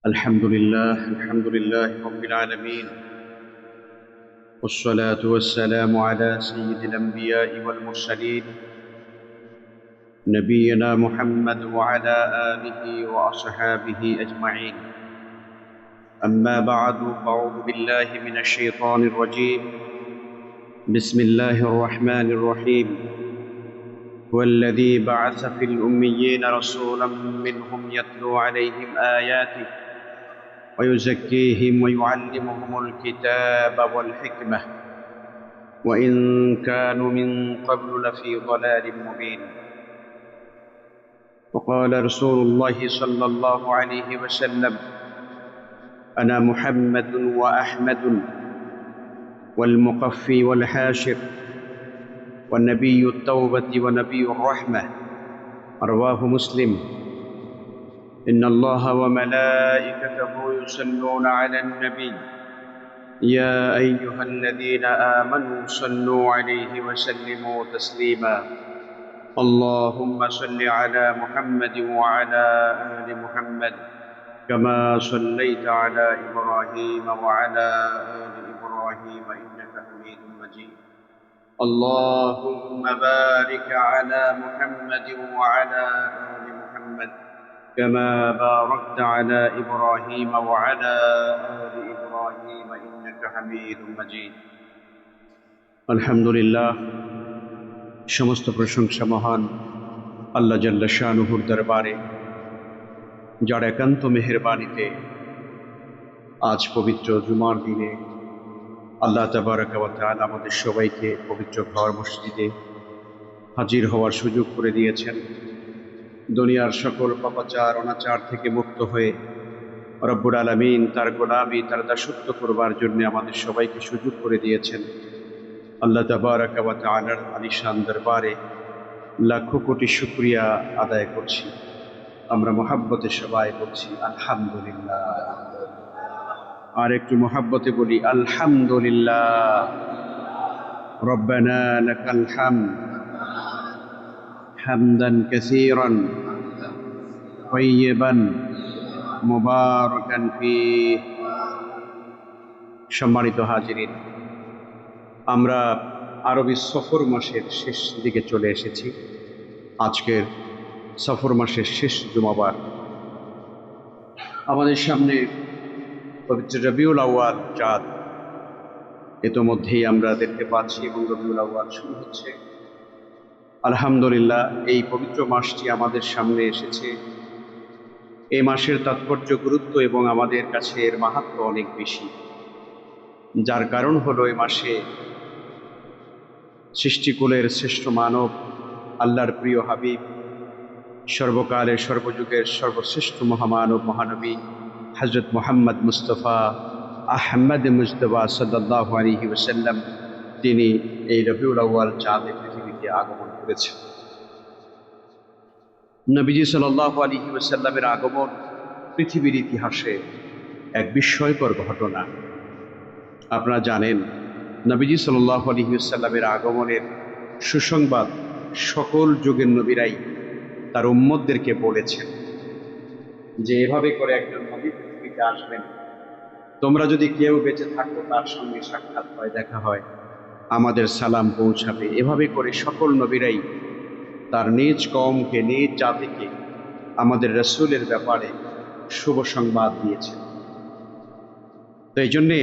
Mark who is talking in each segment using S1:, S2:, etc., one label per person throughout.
S1: الحمد لله رب العالمين، والصلاة والسلام على سيد الأنبياء والمرسلين نبينا محمد وعلى آله وأصحابه أجمعين. أما بعد، فأعوذ بالله من الشيطان الرجيم. بسم الله الرحمن الرحيم. هو الذي بعث في الأميين رسولا منهم يتلو عليهم آياته ويزكيهم ويعلمهم الكتاب والحكمة وإن كانوا من قبل لفي ضلال مبين. وقال رسول الله صلى الله عليه وسلم: أنا محمد وأحمد والمقفي والحاشر والنبي التوبة ونبي الرحمة. رواه مسلم. إن الله وملائكته يصلون على النبي يا أيها الذين آمنوا صلوا عليه وسلموا تسليما. اللهم صل على محمد وعلى آل محمد كما صليت على إبراهيم وعلى آل إبراهيم إنك حميد مجيد. اللهم بارك على محمد وعلى آل محمد كما باركت على إبراهيم وعلى آل إبراهيم إنك حميد مجيد. আলহামদুলিল্লাহ, সমস্ত প্রশংসা মহান আল্লাহ জাল্লা শানুহুর দরবারে, যার একান্ত মেহেরবানিতে আজ পবিত্র জুমার দিনে আল্লাহ তাবারাকা ওয়া তাআলা আমাদের সবাইকে পবিত্র ঘর মসজিদে হাজির হওয়ার সুযোগ করে দিয়েছেন। দুনিয়ার সকল পাপাচার অনাচার থেকে মুক্ত হয়ে রব্বুল আলামিন তার গোলামি, তার দাসত্ব করবার জন্য আমাদের সবাইকে সুযোগ করে দিয়েছেন। আল্লাহ তাবারাকা ওয়া তাআলার আলিশান দরবারে লাখো কোটি শুকরিয়া আদায় করছি। আমরা মহাব্বতে সবাই বলছি আলহামদুলিল্লাহ। আর একটু মহাব্বতে বলি আলহামদুলিল্লাহ। রব্বানা লাকাল হামদ হামদান কাসীরান তাইয়িবান মুবারাকান ফীহ। সম্মানিত হাজিরিন, আমরা আরবি সফর মাসের শেষ দিকে চলে এসেছি। আজকের সফর মাসের শেষ জুমাবার। আমাদের সামনে পবিত্র রবিউল আউয়াল চাঁদ ইতোমধ্যেই আমরা দেখতে পাচ্ছি এবং রবিউল আউয়াল শুরু হচ্ছে। আলহামদুলিল্লাহ, এই পবিত্র মাসটি আমাদের সামনে এসেছে। এই মাসের তাৎপর্য, গুরুত্ব এবং আমাদের কাছে এর মাহাত্ম্য অনেক বেশি। যার কারণ হলো এই মাসে সৃষ্টিকুলের শ্রেষ্ঠ মানব, আল্লাহর প্রিয় হাবিব, সর্বকালের সর্বযুগের সর্বশ্রেষ্ঠ মহামানব মহানবী হযরত মুহাম্মদ মুস্তাফা আহমদ মুজতবা সাল্লাল্লাহু আলাইহি ওয়াসাল্লাম, তিনি এই রবিউল আউয়াল চাঁদে পৃথিবীতে আগমন করেছেন। নবীজি সাল্লাল্লাহু আলাইহি ওয়াসাল্লামের আগমন পৃথিবীর ইতিহাসে এক বিস্ময়কর ঘটনা। আপনারা জানেন, নবীজি সাল্লাল্লাহু আলাইহি ওয়াসাল্লামের আগমনের সুসংবাদ সকল যুগের নবীরাই তার উম্মতদেরকে বলেছেন যে এভাবে করে একজন নবী পৃথিবীতে আসবেন। তোমরা যদি কেউ বেঁচে থাকো, তার সঙ্গে সাক্ষাৎ হয়, দেখা হয়, আমাদের সালাম পৌঁছাবে। এভাবে করে সকল নবীরাই তার নিজ কওমকে, নিজ জাতিকে আমাদের রাসূলের ব্যাপারে শুভ সংবাদ দিয়েছেন। তো এই জন্যে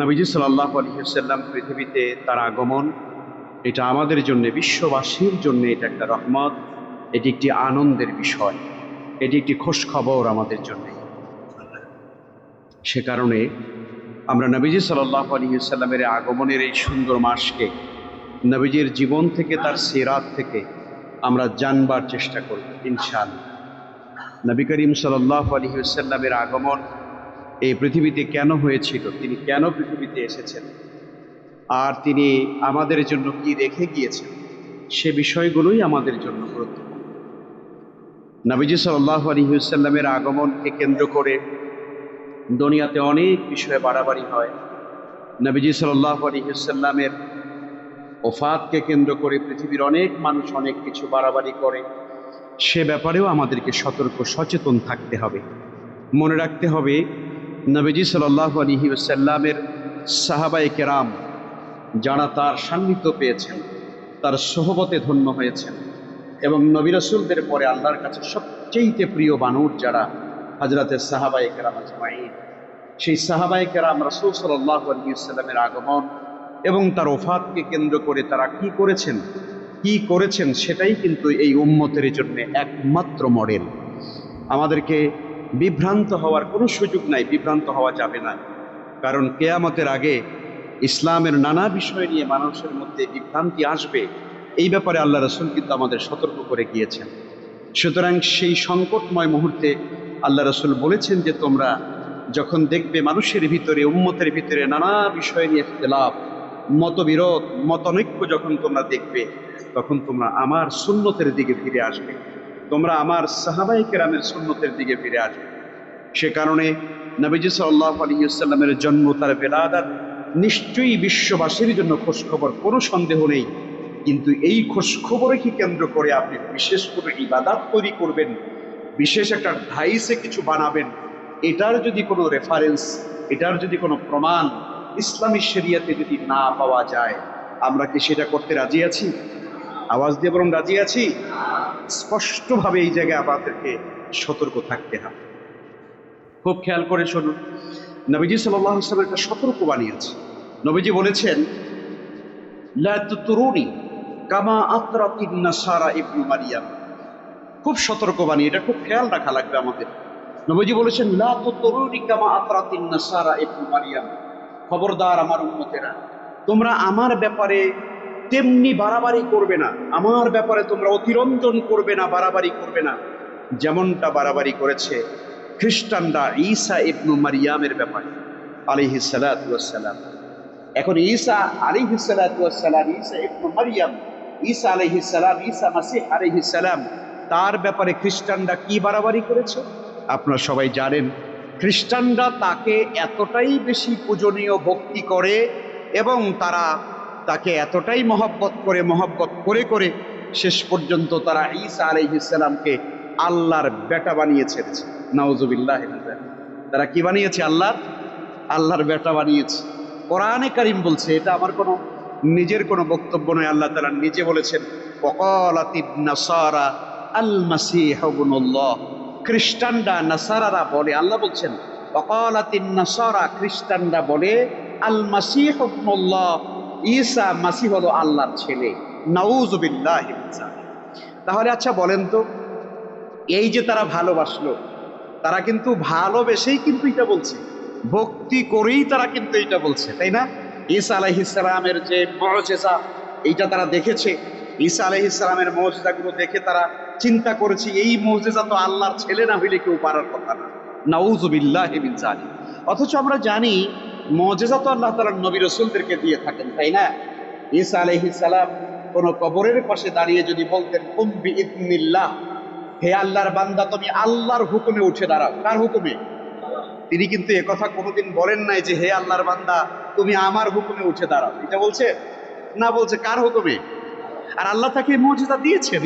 S1: নবীজি সাল্লাল্লাহু আলাইহি ওয়াসাল্লাম পৃথিবীতে তার আগমন, এটা আমাদের জন্য, বিশ্ববাসীর জন্য এটা একটা রহমত, এটি একটি আনন্দের বিষয়, এটি একটি খোশ খবর আমাদের জন্য। সে কারণে আমরা নবীজি সাল্লাল্লাহু আলাইহি ওয়াসাল্লামের আগমনের এই সুন্দর মাসকে নবীজির জীবন থেকে, তার সিরাত থেকে আমরা জানবার চেষ্টা করব ইনশাআল্লাহ। নবী করিম সাল্লাল্লাহু আলাইহি ওয়াসাল্লামের আগমন এই পৃথিবীতে কেন হয়েছিল, তিনি কেন পৃথিবীতে এসেছেন, আর তিনি আমাদের জন্য কি রেখে গিয়েছেন, সে বিষয়গুলোই আমাদের জন্য গুরুত্বপূর্ণ। নবীজি সাল্লাল্লাহু আলাইহি ওয়াসাল্লামের আগমনকে কেন্দ্র করে দুনিয়াতে অনেক বিষয়ে বাড়াবাড়ি হয়। নবীজি সাল্লাল্লাহু আলাইহি ওয়াসাল্লামের ওফাতকে কেন্দ্র করে পৃথিবীর অনেক মানুষ অনেক কিছু বাড়াবাড়ি করে। সে ব্যাপারেও আমাদেরকে সতর্ক সচেতন থাকতে হবে। মনে রাখতে হবে নবীজি সাল্লাল্লাহু আলাইহি ওয়াসাল্লামের সাহাবায়ে কেরাম যারা তার সান্নিধ্য পেয়েছেন, তার সোহবতে ধন্য হয়েছেন, এবং নবী রাসূলদের পরে আল্লাহর কাছে সবচেয়ে প্রিয় বানর যারা হযরতে সাহাবায়ে কেরাম আজমাইন, সেই সাহাবায়ে কেরাম রাসূল সাল্লাল্লাহু আলাইহি ওয়াসাল্লামের আগমন এবং তার ওফাতকে কেন্দ্র করে তারা কি করেছেন সেটাই কিন্তু এই উম্মতের জন্য একমাত্র মডেল। আমাদেরকে বিভ্রান্ত হওয়ার কোনো সুযোগ নাই, বিভ্রান্ত হওয়া যাবে না। কারণ কিয়ামতের আগে ইসলামের নানা বিষয় নিয়ে মানুষের মধ্যে বিভ্রান্তি আসবে, এই ব্যাপারে আল্লাহ রাসূল কিন্তু আমাদের সতর্ক করে গিয়েছেন। সুতরাং সেই সংকটময় মুহূর্তে আল্লাহ রাসূল বলেছেন যে তোমরা যখন দেখবে মানুষের ভিতরে, উম্মতের ভিতরে নানা বিষয় নিয়ে ইখতিলাফ, মতবিরোধ, মতানৈক্য যখন তোমরা দেখবে, তখন তোমরা আমার সুন্নতের দিকে ফিরে আসবে, তোমরা আমার সাহাবায়ে কেরামের সুন্নতের দিকে ফিরে আসবে। সে কারণে নবীজি সাল্লাল্লাহু আলাইহি ওয়াসাল্লামের জন্ম, তার বেলাদাত নিশ্চয়ই বিশ্ববাসীর জন্য খোঁজখবর, কোনো সন্দেহ নেই। কিন্তু এই খোঁজখবরকে কেন্দ্র করে আপনি বিশেষ করে ইবাদত তৈরি করবেন, বিশেষ একটা ধাইসে কিছু বানাবেন, এটার যদি কোনো রেফারেন্স, এটার যদি কোনো প্রমাণ ইসলামী শরিয়াতে যদি না পাওয়া যায়, আমরা কি সেটা করতে রাজি আছি? আওয়াজ দিয়ে বরং রাজি আছি। স্পষ্টভাবে এই জায়গায় আমাদেরকে সতর্ক থাকতে হবে। খুব খেয়াল করে শুনুন, নবীজি সাল্লাল্লাহু আলাইহি ওয়াসাল্লাম একটা সতর্কবাণী আছে। নবীজি বলেছেন, লা তুতরুনি কামা আতরাতিন নাসারা ইবনু মারিয়াম। খুব সতর্কবাণী, এটা খুব খেয়াল রাখা লাগবে আমাদের। নবীজি বলেছেন, লা তুতরুনি কামা আতরাতিন নাসারা ইবনু মারিয়াম, খবরদার আমার উম্মতেরা, তোমরা আমার ব্যাপারে তেমনি বাড়াবাড়ি করবে না, আমার ব্যাপারে তোমরা অতিরঞ্জন করবে না, বাড়াবাড়ি করবে না, যেমনটা বাড়াবাড়ি করেছে খ্রিস্টানরা ঈসা ইবনু মারিয়ামের ব্যাপারে আলাইহিস সালাতু ওয়াস সালাম। এখন ঈসা আলাইহিস সালাতু ওয়াস সালাম, ঈসা ইবনু মারিয়াম, ঈসা আলাইহিস সালাম, ঈসা মাসীহ আলাইহিস সালাম, তার ব্যাপারে খ্রিস্টানরা কি বাড়াবাড়ি করেছে আপনারা সবাই জানেন। খ্রিস্টানরা তাকে এতটাই বেশি পূজনীয় ভক্তি করে এবং তারা তাকে এতটাই মহব্বত করে করে শেষ পর্যন্ত তারা ঈসা আলাইহিস সালামকে আল্লাহর বেটা বানিয়ে ছেড়েছে। নাউজুবিল্লাহ। তারা কি বানিয়েছে? আল্লাহর বেটা বানিয়েছে। কোরআনে কারীম বলছে, এটা আমার কোনো নিজের কোনো বক্তব্য নয়, আল্লাহ তাআলা নিজে বলেছেন, ওয়াকালাতিন নাসারা আল মাসীহ ইবনুল্লাহ। খ্রিস্টানরা, নাসারারা বলে, আল্লাহ বলছেন ওয়াকালাতিন নাসারা, খ্রিস্টানরা বলে আল মাসীহ ইবনুল্লাহ, ঈসা মাসীহ হলো আল্লাহর ছেলে। নাউজুবিল্লাহ। তাহলে আচ্ছা বলেন তো, এই যে তারা ভালোবাসলো, তারা কিন্তু ভালোবেসেই কিন্তু এটা বলছে, ভক্তি করেই তারা কিন্তু এটা বলছে, তাই না? ঈসা আলাইহিস সালামের যে মুজিজা, এইটা তারা দেখেছে। ঈসা আলাইহিস সালামের মুজিজাগুলো দেখে তারা চিন্তা করেছে, এই মুজিজা তো আল্লাহর ছেলে না হইলে কেউ পারার কথা না। নাউজুবিল্লাহি মিন যালিক। অথচ আমরা জানি মুজিজা তো আল্লাহ তাআলা নবী রাসূলদেরকে দিয়ে থাকেন, তাই না? ঈসা আলাইহিস সালাম কোন কবরের পাশে দাঁড়িয়ে যদি বলতেন, কুম বিইذনিল্লাহ, হে আল্লাহর বান্দা তুমি আল্লাহর হুকুমে উঠে দাঁড়াও। কার হুকুমে? তিনি কিন্তু একথা কোনোদিন বলেন নাই যে হে আল্লাহর বান্দা তুমি আমার হুকুমে উঠে দাঁড়াও, এটা বলছে না, বলছে কার হুকুমে। আর আল্লাহ তাকে মুজিজা দিয়েছেন,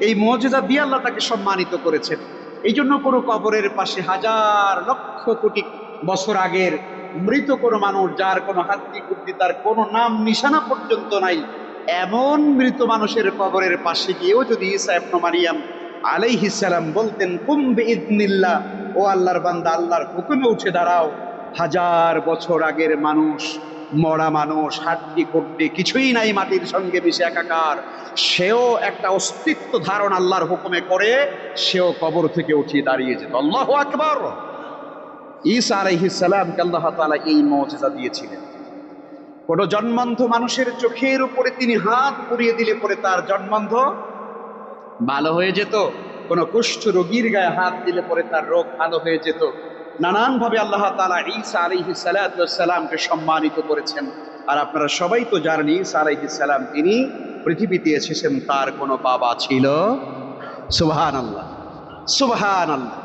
S1: এই মুজিজা দিয়ে আল্লাহ তাকে সম্মানিত করেছেন। এই জন্য কোনো কবরের পাশে হাজার লক্ষ কোটি বছর আগের মৃত কোনো মানুষ, যার কোনো হাড্ডি গুড্ডি, তার কোনো নাম নিশানা পর্যন্ত নাই, এমন মৃত মানুষের কবরের পাশে গিয়েও যদি ঈসা ইবনে মারিয়াম আলাইহিস সালাম বলতেন, কুম বিইذনিল্লাহ, ও আল্লাহর বান্দা আল্লাহর হুকুমে উঠে দাঁড়াও, হাজার বছর আগের মানুষ, মরা মানুষ, হাড্ডি গুড্ডি কিছুই নাই, মাটির সঙ্গে মিশে একাকার, সেও একটা অস্তিত্ব ধারণ আল্লাহর হুকুমে করে সেও কবর থেকে উঠে দাঁড়িয়ে যেত। আল্লাহু আকবার। ঈসা আলাইহিস সালামকে আল্লাহ তাআলা এই মুজিজা দিয়েছিলেন। কোন জন্মান্ধ মানুষের চোখের উপরে তিনি হাত পুড়িয়ে দিলে পরে তার জন্মান্ধ ভালো হয়ে যেত। কোন কুষ্ঠ রোগীর গায়ে হাত দিলে পরে তার রোগ ভালো হয়ে যেত। নানানভাবে আল্লাহ তাআলা ঈসা আলাইহিস সালাতু ওয়াস সালামকে সম্মানিত করেছেন। আর আপনারা সবাই তো জানেন, ঈসা আলাইহিস সালাম তিনি পৃথিবীতে এসেছেন, তার কোনো বাবা ছিল। সুবহানাল্লাহ, সুবহানাল্লাহ।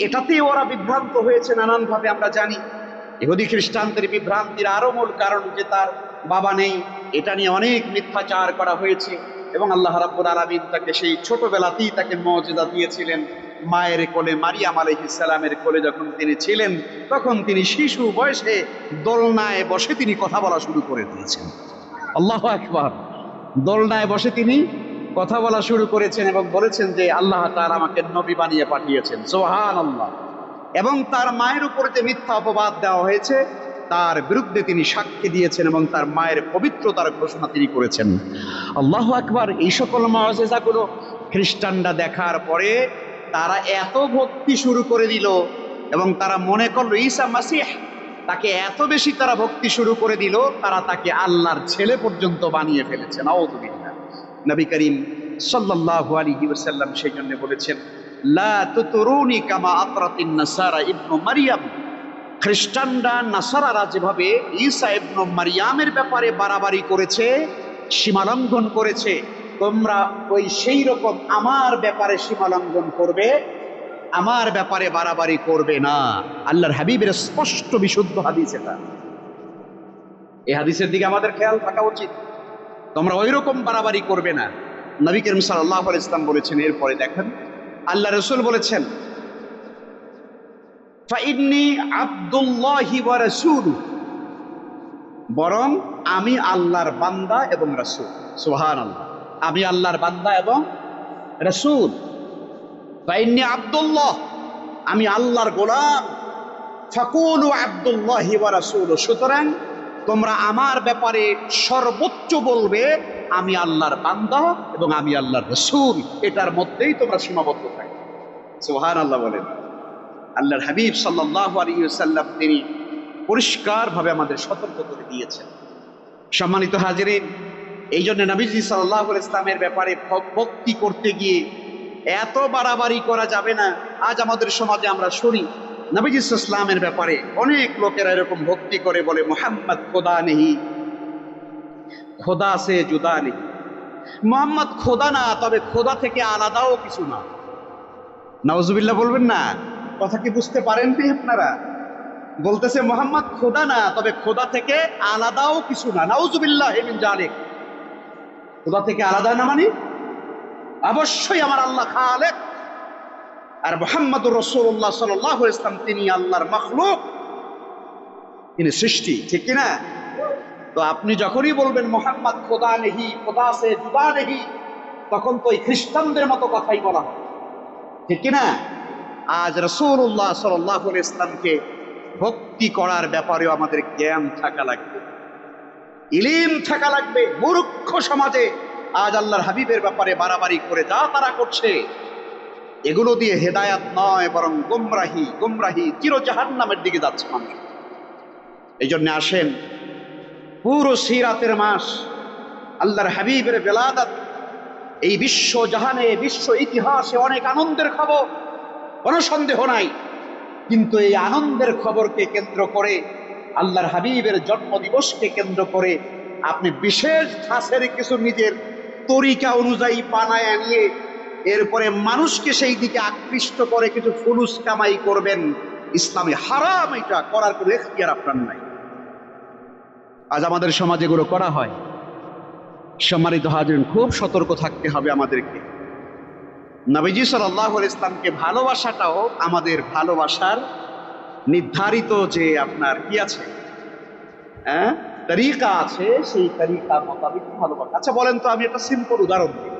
S1: এটাতে ওরা বিভ্রান্ত হয়েছে নানানভাবে, আমরা জানি। ইহুদি খ্রিস্টানদের বিভ্রান্তির আরো মূল কারণ যে তার বাবা নেই, এটা নিয়ে অনেক মিথ্যাচার করা হয়েছে এবং আল্লাহ রাব্বুল আলামিন তাকে সেই ছোটবেলাতেই তাকে মুজিজা দিয়েছিলেন। মায়ের কোলে, মারিয়াম আলাইহিস সালামের কোলে যখন তিনি ছিলেন, তখন তিনি শিশু বয়সে দোলনায় বসে তিনি কথা বলা শুরু করে দিয়েছেন। আল্লাহু আকবার। দোলনায় বসে তিনি কথা বলা শুরু করেছেন এবং বলেছেন যে আল্লাহ তাআলা আমাকে নবী বানিয়ে পাঠিয়েছেন। সুবহানাল্লাহ। এবং তার মায়ের উপরে যে মিথ্যা অপবাদ দেওয়া হয়েছে তার বিরুদ্ধে তিনি সাক্ষী দিয়েছেন এবং তার মায়ের পবিত্রতার ঘোষণা তিনি করেছেন। আল্লাহু আকবার। এই সকল মুআজিজাগুলো খ্রিস্টানরা দেখার পরে তারা এত ভক্তি শুরু করে দিল এবং তারা মনে করলো ঈসা মাসিহ, তাকে এত বেশি তারা ভক্তি শুরু করে দিল, তারা তাকে আল্লাহর ছেলে পর্যন্ত বানিয়ে ফেলেছে। নাউযুবিল্লাহ। নবী করিম সাল্লাল্লাহু আলাইহি ওয়াসাল্লাম সেই জন্য বলেছেন, লা তুতরুনি কামা আতরাতিন নাসারা ইবনু মারিয়াম। খ্রিস্টানরা, নাসারারা যেভাবে ঈসা ইবনু মারিয়ামের ব্যাপারে বাড়াবাড়ি করেছে, সীমালঙ্ঘন করেছে, তোমরা ওই সেই রকম আমার ব্যাপারে সীমালঙ্ঘন করবে, আমার ব্যাপারে বাড়াবাড়ি করবে না। আল্লাহর হাবিবের স্পষ্ট বিশুদ্ধ হাদিস এটা। এই হাদিসের দিকে আমাদের খেয়াল থাকা উচিত। তোমরা ওই রকম বাড়াবাড়ি করবে না। নবী করিম সাল্লাল্লাহু আলাইহি ওয়াসাল্লাম বলেছেন। এরপরে দেখেন আল্লাহ রাসূল বলেছেন, ফাইন্নী আব্দুল্লাহি ওয়া রাসূলুহু, বরং আমি আল্লাহর বান্দা এবং রাসূল। সুবহানাল্লাহ। আমি আল্লাহর বান্দা এবং রাসূল। ফাইন্নী আব্দুল্লাহ, আমি আল্লাহর গোলাম। ফাকুলু আব্দুল্লাহি ওয়া রাসূলুহু, সুতরাং তোমরা আমার ব্যাপারে সর্বোচ্চ বলবে আমি আল্লাহর বান্দা এবং আমি আল্লাহর রাসূল। এটার মধ্যেই তোমরা সীমাবদ্ধ থাকবে। সুবহানাল্লাহ বলেন। আল্লাহর হাবিব সাল্লাল্লাহু আলাইহি ওয়াসাল্লাম তিনি পরিষ্কারভাবে আমাদের সতর্ক করে দিয়েছেন। সম্মানিত হাজিরিন, এই জন্য নবীজি সাল্লাল্লাহু আলাইহি ওয়াসাল্লামের ব্যাপারে ভক্তি করতে গিয়ে এত বাড়াবাড়ি করা যাবে না। আজ আমাদের সমাজে আমরা শুনি নবীজি সাল্লাল্লাহু আলাইহি ওয়াসাল্লামের ব্যাপারে অনেক লোকেরা এরকম ভক্তি করে বলে, মুহাম্মদ খোদা নেহি, খোদা সে জুদা নেহি। মুহাম্মদ খোদা না, তবে খোদা থেকে আলাদাও কিছু না। নাউজুবিল্লাহ বলবেন না? কথা কি বুঝতে পারেন কি আপনারা? বলতেছে মুহাম্মদ খোদা না, তবে খোদা থেকে আলাদাও কিছু না। নাউজুবিল্লাহ মিন যালিক। খোদা থেকে আলাদা না মানে অবশ্যই আমার আল্লাহ খালেক, আর মুহাম্মদুর রাসূলুল্লাহ সাল্লাল্লাহু আলাইহি ওয়াসাল্লাম তিনি আল্লাহর মাখলুক, তিনি সৃষ্টি, ঠিক কি না? তো আপনি যখনই বলবেন মুহাম্মদ খোদা নেহি, খোদা সে জুদা নেহি, তখন তো এই খ্রিস্টানদের মতো কথাই বলা হয়, ঠিক কি না? আজ রাসূলুল্লাহ সাল্লাল্লাহু আলাইহি ওয়াসাল্লামকে ভক্তি করার ব্যাপারেও আমাদের জ্ঞান থাকা লাগবে, ইলম থাকা লাগবে। মূর্খ সমাজে আজ আল্লাহর হাবিবের ব্যাপারে বাড়াবাড়ি করে যা তারা করছে, এগুলো দিয়ে হেদায়াত নয়, বরং গোমরাহি, গোমরাহি, চির জাহান্নামের দিকে যাচ্ছে মানুষ। এই জন্য আসেন, পুরো সিরাতের মাস, আল্লাহর হাবিবের বেলাদাত, এই বিশ্ব জাহানে, বিশ্ব ইতিহাসে অনেক আনন্দের খবর, কোনো সন্দেহ নাই। কিন্তু এই আনন্দের খবরকে কেন্দ্র করে, আল্লাহর হাবিবের জন্মদিবসকে কেন্দ্র করে আপনি বিশেষ ধাঁচের কিছু নিজের তরিকা অনুযায়ী বানায় নিয়ে এরপরে মানুষকে সেই দিকে আকৃষ্ট করে কিছু ফুলুস কামাই করবেন, ইসলামে হারাম। এটা করার কোনো এখতিয়ার আপনার নাই। আজ আমাদের সমাজে এগুলো করা হয়। সম্মানিত হাজিরিন, খুব সতর্ক থাকতে হবে আমাদেরকে। নবীজি সাল্লাল্লাহু আলাইহি ওয়াসাল্লামকে ভালোবাসাটাও আমাদের ভালোবাসার নির্ধারিত যে আপনার কি আছে, তরিকা আছে, সেই তরিকা মোতাবেক ভালোবাসা। আচ্ছা বলেন তো, আমি একটা সিম্পল উদাহরণ দিই।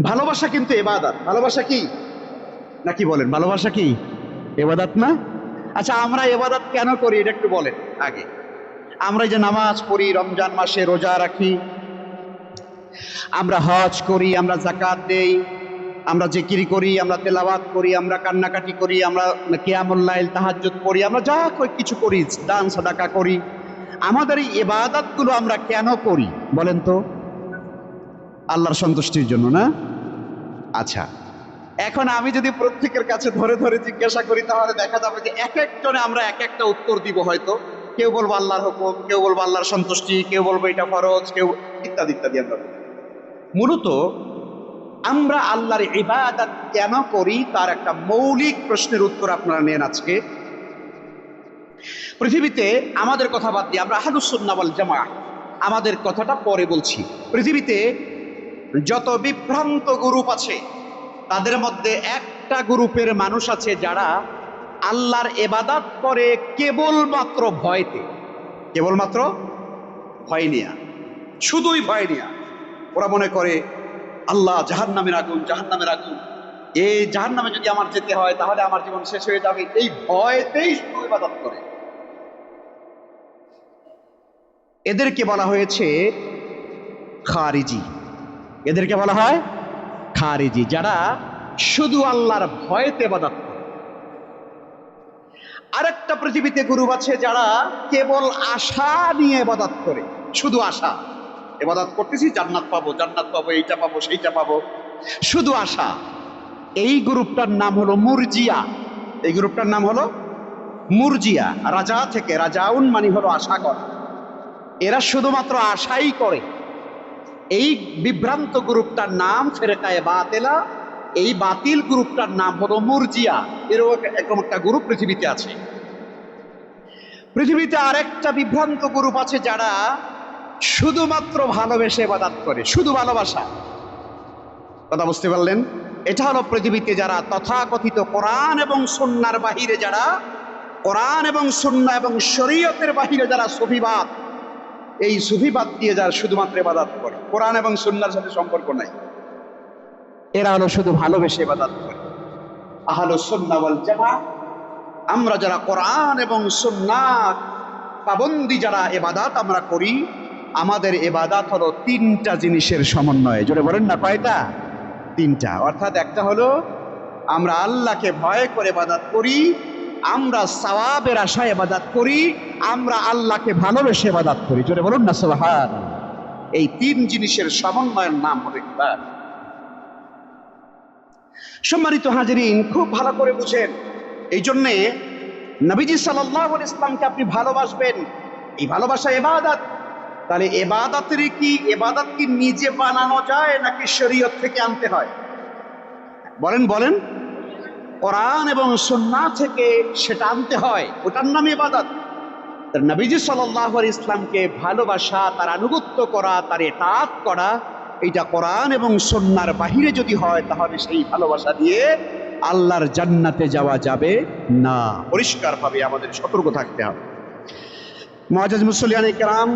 S1: ভালোবাসা কিন্তু ইবাদত। ভালোবাসা কি নাকি বলেন? ভালোবাসা কি ইবাদত না? আচ্ছা, আমরা ইবাদত কেন করি এটা একটু বলেন আগে। আমরা যে নামাজ পড়ি, রমজান মাসে রোজা রাখি, আমরা হজ করি, আমরা যাকাত দেই, আমরা জিকির করি, আমরা তেলাওয়াত করি, আমরা কান্নাকাটি করি, আমরা কিয়ামুল লাইল, তাহাজ্জুদ পড়ি, আমরা যা কিছু করি, দান সাদাকা করি, আমাদের এই ইবাদতগুলো আমরা কেন করি বলেন তো? আল্লাহর সন্তুষ্টির জন্য না? আচ্ছা, এখন আমি যদি প্রত্যেকের কাছে ধরে ধরে জিজ্ঞাসা করি, তাহলে দেখা যাবে যে এক একজনে আমরা এক একটা উত্তর দিব। হয়তো কেউ বলবো আল্লাহর হুকুম, কেউ বলবো আল্লাহর সন্তুষ্টি, কেউ বলবো এটা ফরজ, কেউ ইত্যাদি ইত্যাদি। আমরা মূলত আমরা আল্লাহর ইবাদত কেন করি তার একটা মৌলিক প্রশ্নের উত্তর আপনারা নেন আজকে। পৃথিবীতে আমাদের কথা বাদ দিয়ে আমরা আহলুস সুন্নাহ ওয়াল জামাআহ, আমাদের কথাটা পরে বলছি। পৃথিবীতে যত বিভ্রান্ত গ্রুপ আছে তাদের মধ্যে একটা গ্রুপের মানুষ আছে যারা আল্লাহর ইবাদত করে কেবলমাত্র ভয়তে, কেবলমাত্র ভয় নিয়া, শুধুই ভয় নিয়া। ওরা মনে করে আল্লাহ জাহান্নামের আগুন, জাহান্নামের আগুন, এই জাহান্নামে যদি আমার যেতে হয় তাহলে আমার জীবন শেষ হয়ে যাবে, এই ভয়তেই শুধু ইবাদত করে। এদেরকে বলা হয়েছে খারিজি। এদেরকে বলা হয় খারিজি, যারা শুধু আল্লাহর ভয়তে ইবাদত করে। আরেকটা পৃথিবীতে গ্রুপ আছে যারা কেবল আশা নিয়ে ইবাদত করে, শুধু আশা। ইবাদত করতেছি জান্নাত পাবো, জান্নাত পাবো, এইটা পাবো, সেইটা পাবো, শুধু আশা। এই গ্রুপটার নাম হলো মুরজিয়া। এই গ্রুপটার নাম হলো মুরজিয়া। রাজা থেকে, রাজাউন মানে হলো আশা করা। এরা শুধুমাত্র আশাই করে। এই বিভ্রান্ত গ্রুপটার নাম ফেরেকায়ে বাতিলা। এই বাতিল গ্রুপটার নাম হলো মুরজিয়া। এরকম একটা গ্রুপ পৃথিবীতে আছে। পৃথিবীতে আরেকটা বিভ্রান্ত গ্রুপ আছে যারা শুধুমাত্র ভালোবেসে ইবাদত করে, শুধু ভালোবাসা। কথা বুঝতে পারলেন? এটা হলো পৃথিবীতে যারা তথাকথিত কোরআন এবং সুন্নাহর বাহিরে, যারা কোরআন এবং সুন্নাহ এবং শরীয়তের বাহিরে যারা সুফিবাদ, এই সুফিবাদ দিয়ে যারা শুধুমাত্র ইবাদত করে, কোরআন এবং সুন্নাহর সাথে সম্পর্ক নাই, এরা হলো শুধু ভালোবেসে ইবাদত করে। আহলুস সুন্নাহ ওয়াল জামাআহ, আমরা যারা কোরআন এবং সুন্নাহ পাবন্দি যারা ইবাদত আমরা করি, আমাদের ইবাদত হলো তিনটা জিনিসের সমন্বয়ে। জোরে বলেন না, কয়টা? তিনটা। অর্থাৎ একটা হলো আমরা আল্লাহকে ভয় করে ইবাদত করি, আমরা সওয়াবের আশায় ইবাদত করি, আমরা আল্লাহকে ভালোবেসে ইবাদত করি। জোরে বলুন না সুবহানাল্লাহ। এই তিন জিনিসের সমন্বয়ের নাম হলো ইবাদত। সম্মানিত হাজিরিন, খুব ভালো করে বুঝেন। এই জন্যে নবীজি সাল্লাল্লাহু আলাইহি ওয়াসাল্লামকে আপনি ভালোবাসবেন, এই ভালোবাসা ইবাদত। তাহলে ইবাদত কি নিজে বানানো যায় নাকি শরীয়ত থেকে আনতে হয়? বলেন বলেন। কোরআন এবং সুন্নাহ থেকে সেটা আনতে হয়, ওটার নাম ইবাদত। নবীজি সাল্লাল্লাহু আলাইহি ওয়াসাল্লামকে ভালোবাসা, তার আনুগত্য করা, তার ইতাআত করা, এটা কোরআন এবং সুন্নাহর বাহিরে যদি হয় তাহলে সেই ভালোবাসা দিয়ে আল্লাহর জান্নাতে যাওয়া যাবে না। পরিষ্কারভাবে আমাদের সতর্ক থাকতে হবে। মুআজ্জাজ মুসল্লিয়ানে কেরাম,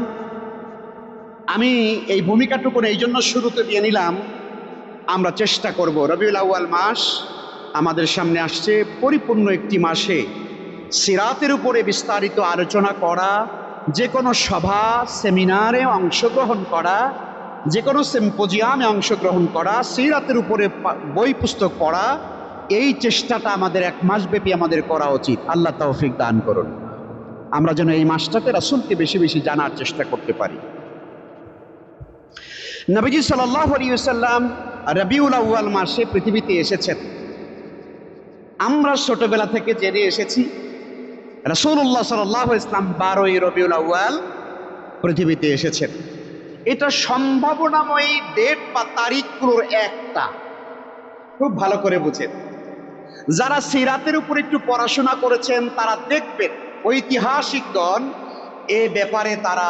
S1: আমি এই ভূমিকাটুকু এই জন্য শুরুতে দিয়ে নিলাম, আমরা চেষ্টা করব রবিউল আউয়াল মাস আমাদের সামনে আসছে, পরিপূর্ণ একটি মাসে সিরাতের উপরে বিস্তারিত আলোচনা করা, যে কোনো সভা সেমিনারে অংশগ্রহণ করা, যে কোনো সিম্পোজিয়ামে অংশগ্রহণ করা, সিরাতের উপরে বই পুস্তক পড়া, এই চেষ্টাটা আমাদের এক মাসব্যাপী আমাদের করা উচিত। আল্লাহ তৌফিক দান করুন, আমরা যেন এই মাসটাতে রাসূলকে বেশি বেশি জানার চেষ্টা করতে পারি। নবীজি সাল্লাল্লাহু আলাইহি ওয়াসাল্লাম রবিউল আউয়াল মাসে পৃথিবীতে এসেছেন। আমরা ছোটবেলা থেকে জেনে এসেছি রাসূলুল্লাহ সাল্লাল্লাহু আলাইহি ওয়াসাল্লাম 12ই রবিউল আউয়াল পৃথিবীতে এসেছেন। এটা সম্ভাবনাময়ী ডেট বা তারিখগুলোর একটা। খুব ভালো করে বুঝেন, যারা সিরাতের উপর একটু পড়াশোনা করেছেন তারা দেখবেন ঐতিহাসিকগণ এ ব্যাপারে তারা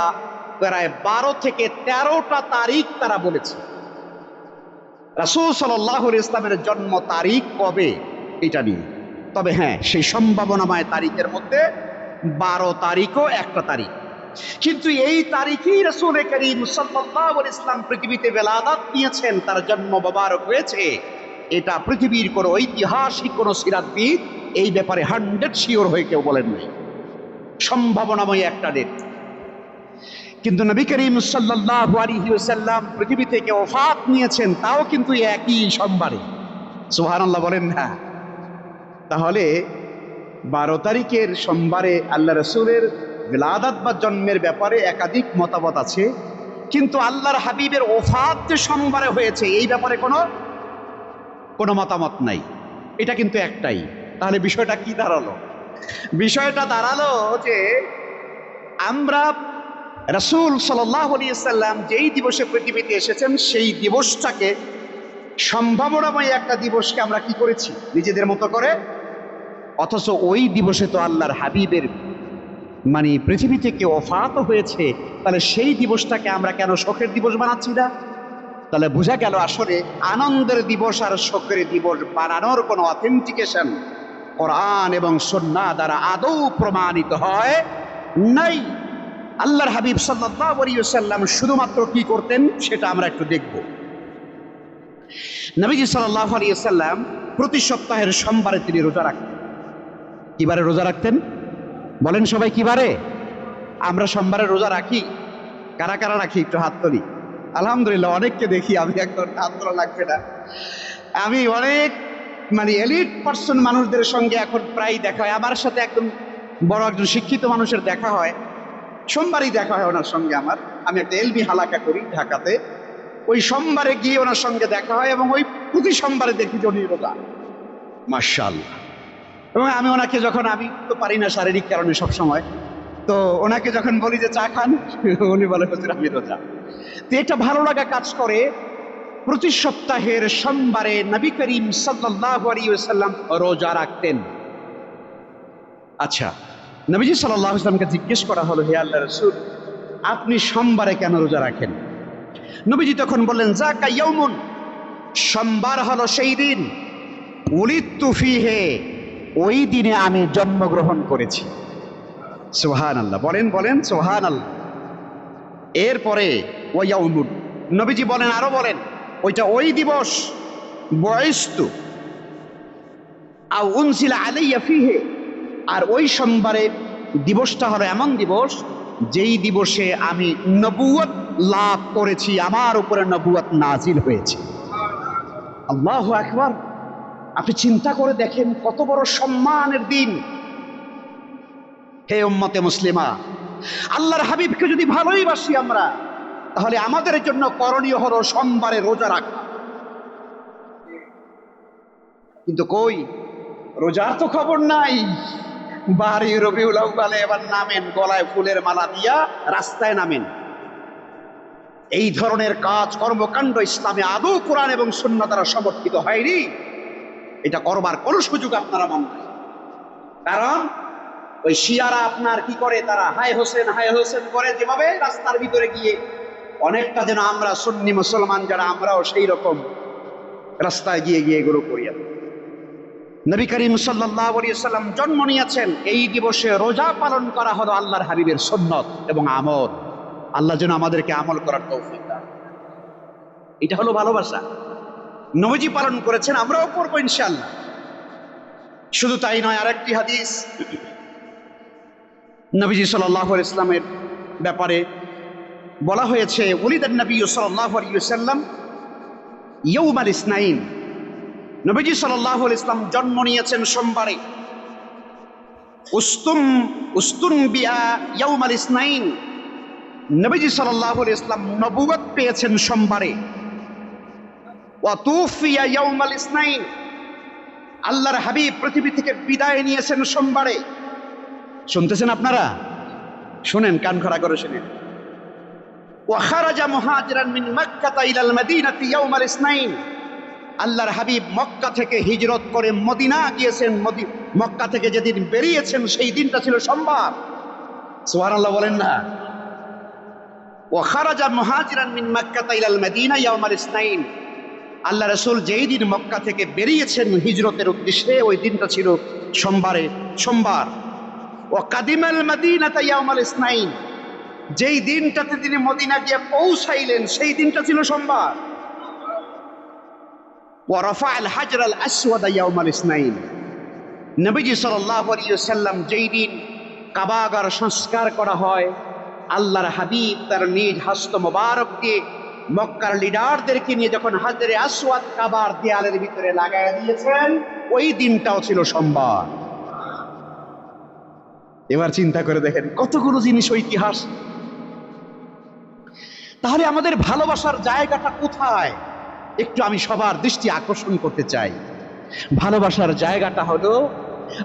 S1: প্রায় 12 থেকে 13টা তারিখ তারা বলেছে। রাসূল সাল্লাল্লাহু আলাইহি ওয়াসাল্লামের জন্ম তারিখ কবে এটা নিয়ে। তবে হ্যাঁ, সেই সম্ভাবনাময় তারিখের মধ্যে 12 তারিখও একটা তারিখ। কিন্তু এই তারিখেই রাসূল করিম সাল্লাল্লাহু আলাইহি ওয়াসাল্লাম পৃথিবীতে বেলাদাত নিয়েছেন, তার জন্ম মোবারক হয়েছে। এটা পৃথিবীর কোনো ঐতিহাসিক কোনো সিরাতবিদ এই ব্যাপারে 100 শিওর হয়ে কেউ বলেন নাই। সম্ভাবনাময় একটা ডেট। কিন্তু নবী করিম সাল্লাল্লাহু আলাইহি ওয়াসাল্লাম পৃথিবী থেকে ওফাত নিয়েছেন, তাও কিন্তু একই সোমবারে। সুবহানাল্লাহ বলেন না? তাহলে 12 তারিখের সোমবারে আল্লাহ রাসূলের বিলাদাত বা জন্মের ব্যাপারে একাধিক মতামত আছে, কিন্তু আল্লাহর হাবিবের ওফাত যে সোমবারে হয়েছে এই ব্যাপারে কোনো মতামত নাই। এটা কিন্তু একটাই। তাহলে বিষয়টা কি দাঁড়ালো? বিষয়টা দাঁড়ালো যে আমরা রাসূল সাল্লাল্লাহু আলাইহি ওয়াসাল্লাম যেই দিবসে পৃথিবীতে এসেছেন সেই দিবসটাকে, সম্ভাবনাময় একটা দিবসকে আমরা কি করেছি নিজেদের মতো করে, অথচ ওই দিবসে তো আল্লাহর হাবিবের মানে পৃথিবী থেকে ওফাত হয়েছে। তাহলে সেই দিবসটাকে আমরা কেন শোকের দিবস বানাচ্ছি না?
S2: তাহলে বোঝা গেল আসলে আনন্দের দিবস আর শোকের দিবস বানানোর কোনো অথেন্টিকেশন কোরআন এবং সুন্নাহ দ্বারা আদৌ প্রমাণিত হয় নাই। আল্লাহর হাবিব সাল্লাল্লাহু আলাইহি ওয়াসাল্লাম শুধুমাত্র কি করতেন সেটা আমরা একটু দেখব। নবীজি সাল্লাল্লাহু আলাইহি ওয়াসাল্লাম প্রতি সপ্তাহের সোমবারে তিনি রোজা রাখতেন। কিবারে রোজা রাখতেন বলেন সবাই? কিবারে? আমরা সোমবারে রোজা রাখি? কারা কারা রাখি একটু হাত তুলি। আলহামদুলিল্লাহ, অনেককে দেখি। আমি একদম হাত তোলা লাগবে না। আমি অনেক এলিট পার্সন মানুষদের সঙ্গে এখন প্রায় দেখা হয়। আমার সাথে একদম বড় একজন শিক্ষিত মানুষের দেখা হয়, সোমবারই দেখা হয় ওনার সঙ্গে আমার। আমি একটা এলবি হালাকা করি ঢাকাতে, ওই সোমবারে গিয়ে ওনার সঙ্গে দেখা হয় এবং ওই প্রতি সোমবারে দেখি যে উনি রোজা, মাশাআল্লাহ। এবং আমি ওনাকে যখন, আমি তো পারি না শারীরিক কারণে সব সময়, তো ওনাকে যখন বলি যে চা খান, উনি বলে হুজুর আমি রোজা। তো এটা ভালো লাগা কাজ করে। প্রতি সপ্তাহের সোমবারে নবী করিম সাল্লাল্লাহু আলাইহি ওয়াসাল্লাম রোজা রাখতেন। আচ্ছা, নবীজি সাল্লাল্লাহু আলাইহি ওয়াসাল্লামকে জিজ্ঞেস করা হলো, হে আল্লাহর রাসূল, আপনি সোমবারে কেন রোজা রাখেন? নবীজি তখন বললেন, যাকা ইয়াউমুন, সোমবার হলো সেই দিন, উলিদতু ফিহি, ওই দিনে আমি জন্মগ্রহণ করেছি। সুবহানাল্লাহ, বলেন বলেন সুবহানাল্লাহ। এরপরে ওয়া ইয়াউমুন, নবীজি বলেন, আরো বলেন, ওইটা ওই দিবস, বুইস্তু আও উনজিলা আলাইয়া ফিহি, আর ওই সোমবারের দিবসটা হলো এমন দিবস যেই দিবসে আমি নবুয়ত লাভ করেছি, আমার উপরে নবুয়ত নাজিল হয়েছে। আল্লাহু আকবার। আপনি চিন্তা করে দেখেন কত বড় সম্মানের দিন। হে উম্মতে মুসলিমা, আল্লাহর হাবিবকে যদি ভালোই বাসি আমরা, তাহলে আমাদের জন্য করণীয় হলো সোমবারে রোজা রাখা। কিন্তু কই, রোজার তো খবর নাই। বাড়ি রবিউল আউয়ালে এবার নামেন, গলায় ফুলের মালা দিয়া রাস্তায় নামেন। এই ধরনের কাজ কর্মকাণ্ড ইসলামে আদৌ কোরআন এবং সুন্নাহ দ্বারা সমর্থিত হয়নি। এটা করবার কোনো সুযোগ আপনারা পান না। কারণ ওই শিয়ারা আপনার কি করে, তারা হাই হোসেন করে যেভাবে রাস্তার ভিতরে গিয়ে, অনেকটা যেন আমরা সুন্নি মুসলমান যারা, আমরাও সেই রকম রাস্তায় গিয়ে গিয়ে এগুলো করি। নবী করিম সাল্লাল্লাহু আলাইহি ওয়াসাল্লাম জন্ম নিয়েছেন এই দিবসে, রোজা পালন করা হলো আল্লাহর হাবিবের সুন্নত এবং আমল। আল্লাহ যেন আমাদেরকে আমল করার তৌফিক দান। এটা হলো ভালোবাসা। নবীজি পালন করেছেন, আমরাও করবো ইনশাআল্লাহ। শুধু তাই নয়, আরেকটি হাদিস নবীজি সাল্লাল্লাহু আলাইহি ওয়াসাল্লামের ব্যাপারে বলা হয়েছে, ওলিদান নবী সাল্লাল্লাহু আলাইহি ওয়াসাল্লাম ইয়াউমাল ইসনাইন, নবীজি সাল্লাল্লাহু আলাইহি ওয়াসাল্লাম জন্ম নিয়েছেন সোমবারে। উস্তুন বিয়া ইয়াউমাল ইসনাইন, নবীজি সাল্লাল্লাহু আলাইহি ওয়াসাল্লাম নবুয়ত পেয়েছেন সোমবারে। ওয়া তুফিয়া ইয়াউমাল ইসনাইন, আল্লাহর হাবিব পৃথিবী থেকে বিদায় নিয়েছেন সোমবারে। শুনতেছেন আপনারা? শুনেন, কান খাড়া করে শুনেন। ওয়া খারাজা মুহাজিরান মিন মক্কা ইলাল মদিনাতি ইয়াউমাল ইসনাইন, আল্লাহর হাবিব মক্কা থেকে হিজরত করে মদিনা গিয়েছেন। মক্কা থেকে যেদিন বেরিয়েছেন সেই দিনটা ছিল সোমবার। সুবহানাল্লাহ বলেন না? ওয়া খারাজা মুহাজিরান মিন মক্কা ইলাল মদিনা ইয়াউমাল ইসনাইন, আল্লাহ রাসূল যেই দিন মক্কা থেকে বেরিয়েছেন হিজরতের উদ্দেশ্যে, ওই দিনটা ছিল সোমবার। ওয়া কাদিমাল মদিনাতা ইয়াউমাল ইসনাইন, যেই দিনটাতে তিনি মদিনা গিয়ে পৌঁছাইলেন সেই দিনটা ছিল সোমবার। ওয়া রাফাআল হাজরাল আসওয়াদ ইয়াউমাল ইসনাইন, নবীজি সাল্লাল্লাহু আলাইহি ওয়াসাল্লাম যেই দিন কাবাগার সংস্কার করা হয়, আল্লাহর হাবিব তার নিজ হস্ত মোবারক দিয়ে মক্কার লিডারদেরকে নিয়ে যখন হাজরে আসওয়াদ কাবার দেয়ালের ভিতরে লাগায় দিয়েছেন, ওই দিনটাও ছিল সোমবার। এবার চিন্তা করে দেখেন কতগুলো জিনিস, ইতিহাস। তাহলে আমাদের ভালোবাসার জায়গাটা কোথায়? একটু আমি সবার দৃষ্টি আকর্ষণ করতে চাই। ভালোবাসার জায়গাটা হলো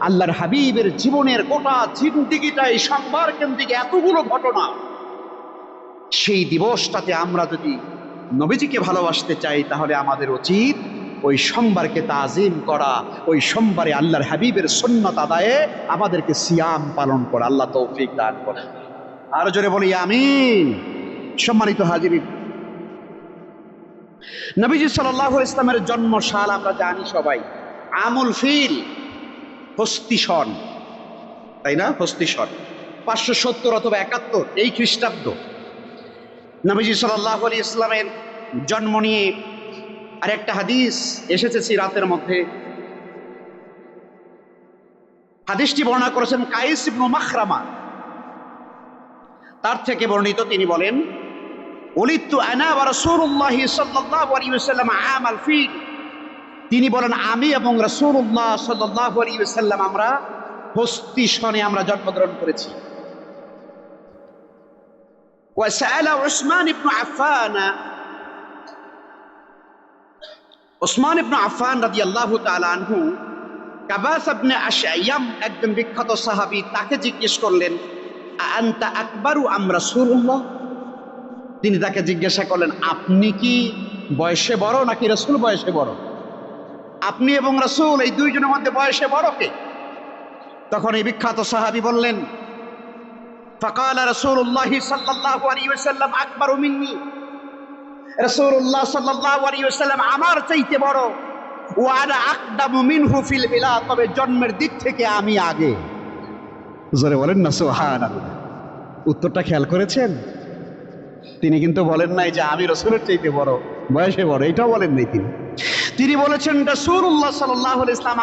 S2: আল্লাহর হাবিবের জীবনের গোটা জিন্দেগিটাই সোমবার কেন্দ্রিক, এতগুলো ঘটনা। সেই দিবসটাতে আমরা যদি নবীজিকে ভালোবাসতে চাই, তাহলে আমাদের উচিত ওই সোমবারকে তাজিম করা, ওই সোমবারে আল্লাহর হাবিবের সুন্নাত আদায়ে আমাদেরকে সিয়াম পালন করা। আল্লাহ তৌফিক দান করেন। আরো জোরে বলি আমিন। সম্মানিত হাজিরিন, নবীজি সাল্লাল্লাহু আলাইহি ইসলামের জন্ম সাল আমরা জানি সবাই, আমুল ফিল, হস্তি সন, তাই না? হস্তি সন 570 অথবা 71 এই খ্রিস্টাব্দ। নবীজি সাল্লাল্লাহু আলাইহি ইসলামের জন্ম নিয়ে আরেকটা হাদিস এসেছে সিরাতের মধ্যে। হাদিসটি বর্ণনা করেছেন কাইস ইবনে মাখরামা, তার থেকে বর্ণিত, তিনি বলেন ওলিদতু আনা ওয়া রাসূলুল্লাহ সাল্লাল্লাহু আলাইহি ওয়াসাল্লাম আমাল ফিল। তিনি বলেন আমি এবং রাসূলুল্লাহ সাল্লাল্লাহু আলাইহি ওয়াসাল্লাম আমরা হস্তি সনে আমরা জন্মগ্রহণ করেছি। ওয়া সাআলা উসমান ইবনে আফফান, উসমান ইবনে আফফান রাদিয়াল্লাহু তাআলা আনহু কাবাস ইবনে আশআয়াম, একজন বিখ্যাত সাহাবী, তাকে জিজ্ঞেস করলেন আনতা আকবারু আম রাসূলুল্লাহ। তিনি তাকে জিজ্ঞাসা করলেন আপনি কি বয়সে বড় নাকি রাসূল বয়সে বড়? আপনি এবং রাসূল এই দুইজনের মধ্যে বয়সে বড় কে? তখন এই বিখ্যাত সাহাবী বললেন ফাকালা রাসূলুল্লাহ সাল্লাল্লাহু আলাইহি ওয়াসাল্লাম আকবারু মিন্নি। রাসূলুল্লাহ সাল্লাল্লাহু আলাইহি ওয়াসাল্লাম আমার চাইতে বড়, ওয়া আনা আকদামু মিনহু ফিল মিলাদ, তবে জন্মের দিক থেকে আমি আগে। জোরে বলেন না সুবহানাল্লাহ। উত্তরটা খেয়াল করেছেন? তিনি কিন্তু বলেন নাই যে আমি রাসূলের চাইতে বড়, বয়সে বড়, এটাও বলেন নাই তিনি। তিনি বলেছেন রাসূলুল্লাহ সাল্লাল্লাহু আলাইহি ওয়াসাল্লাম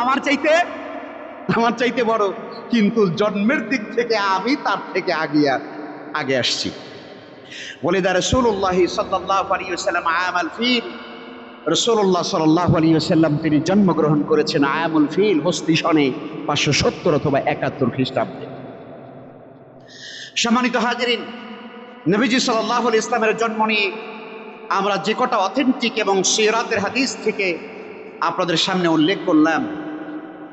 S2: আমার চাইতে বড়, কিন্তু জন্মের দিক থেকে আমি তার থেকে আগে আসছি। ওয়ালিদা রাসূলুল্লাহ সাল্লাল্লাহু আলাইহি ওয়াসাল্লাম আমাল ফিল। রাসূলুল্লাহ সাল্লাল্লাহু আলাইহি ওয়াসাল্লাম তিনি জন্মগ্রহণ করেছেন আমুল ফিল, হস্তি সনে 570 অথবা 71 খ্রিস্টাব্দে। সম্মানিত হাজিরিন, নবীজি সাল্লাল্লাহু আলাইহি ইসলামের জন্ম নিয়ে আমরা যে কটা অথেন্টিক এবং সিরাতের হাদিস থেকে আপনাদের সামনে উল্লেখ করলাম,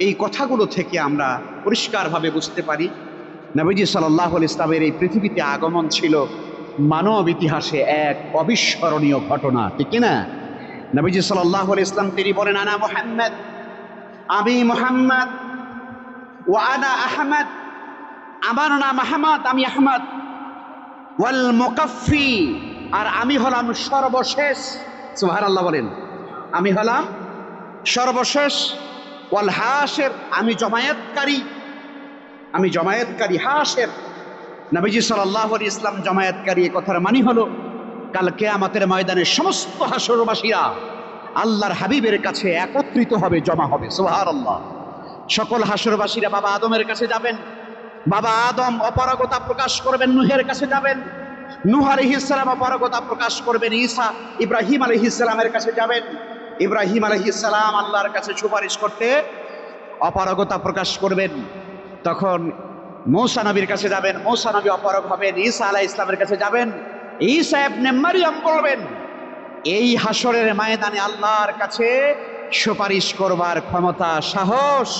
S2: এই কথাগুলো থেকে আমরা পরিষ্কারভাবে বুঝতে পারি নবীজি সাল্লাল্লাহু আলাইহি ইসলামের এই পৃথিবীতে আগমন ছিল মানব ইতিহাসে এক অবিস্মরণীয় ঘটনা, ঠিক কিনা? নবীজি সাল্লাল্লাহু আলাইহি ইসলাম তিনি বলেন আনা মুহাম্মদ, আমি মুহাম্মদ, ওয়া আনা আহমদ, আমার নাম আহমদ, আমি আহমদ, ওয়াল মুকাফফি, আর আমি হলাম সর্বশেষ। সুবহানাল্লাহ বলেন, আমি হলাম সর্বশেষ। ওয়াল হাসির, আমি জমায়েতকারী, হাসির। নবীজি সাল্লাল্লাহু আলাইহি ইসলাম জমায়েতকারী, এ কথার মানে হলো কাল কিয়ামতের ময়দানে সমস্ত হাসরবাসীরা আল্লাহর হাবিবের কাছে একত্রিত হবে, জমা হবে। সুবহানাল্লাহ। সকল হাসরবাসীরা বাবা আদমের কাছে যাবেন, বাবা আদম অপারগতা প্রকাশ করবেন, নূহের কাছে যাবেন, নূহ আলাইহিস সালাম অপারগতা প্রকাশ করবেন, ঈসা ইব্রাহিম আলাইহিস সালামের কাছে যাবেন, ইব্রাহিম আলাইহিস সালাম আল্লাহর কাছে সুপারিশ করতে অপারগতা প্রকাশ করবেন। তখন মূসা নবীর কাছে যাবেন, মূসা নবী অপারগ হবেন, ঈসা আলাইহিস ইসলামের কাছে যাবেন, ঈসা ইবনে মারইয়াম বলবেন। এই হাসরের ময়দানে আল্লাহর কাছে সুপারিশ করবার ক্ষমতা, সাহস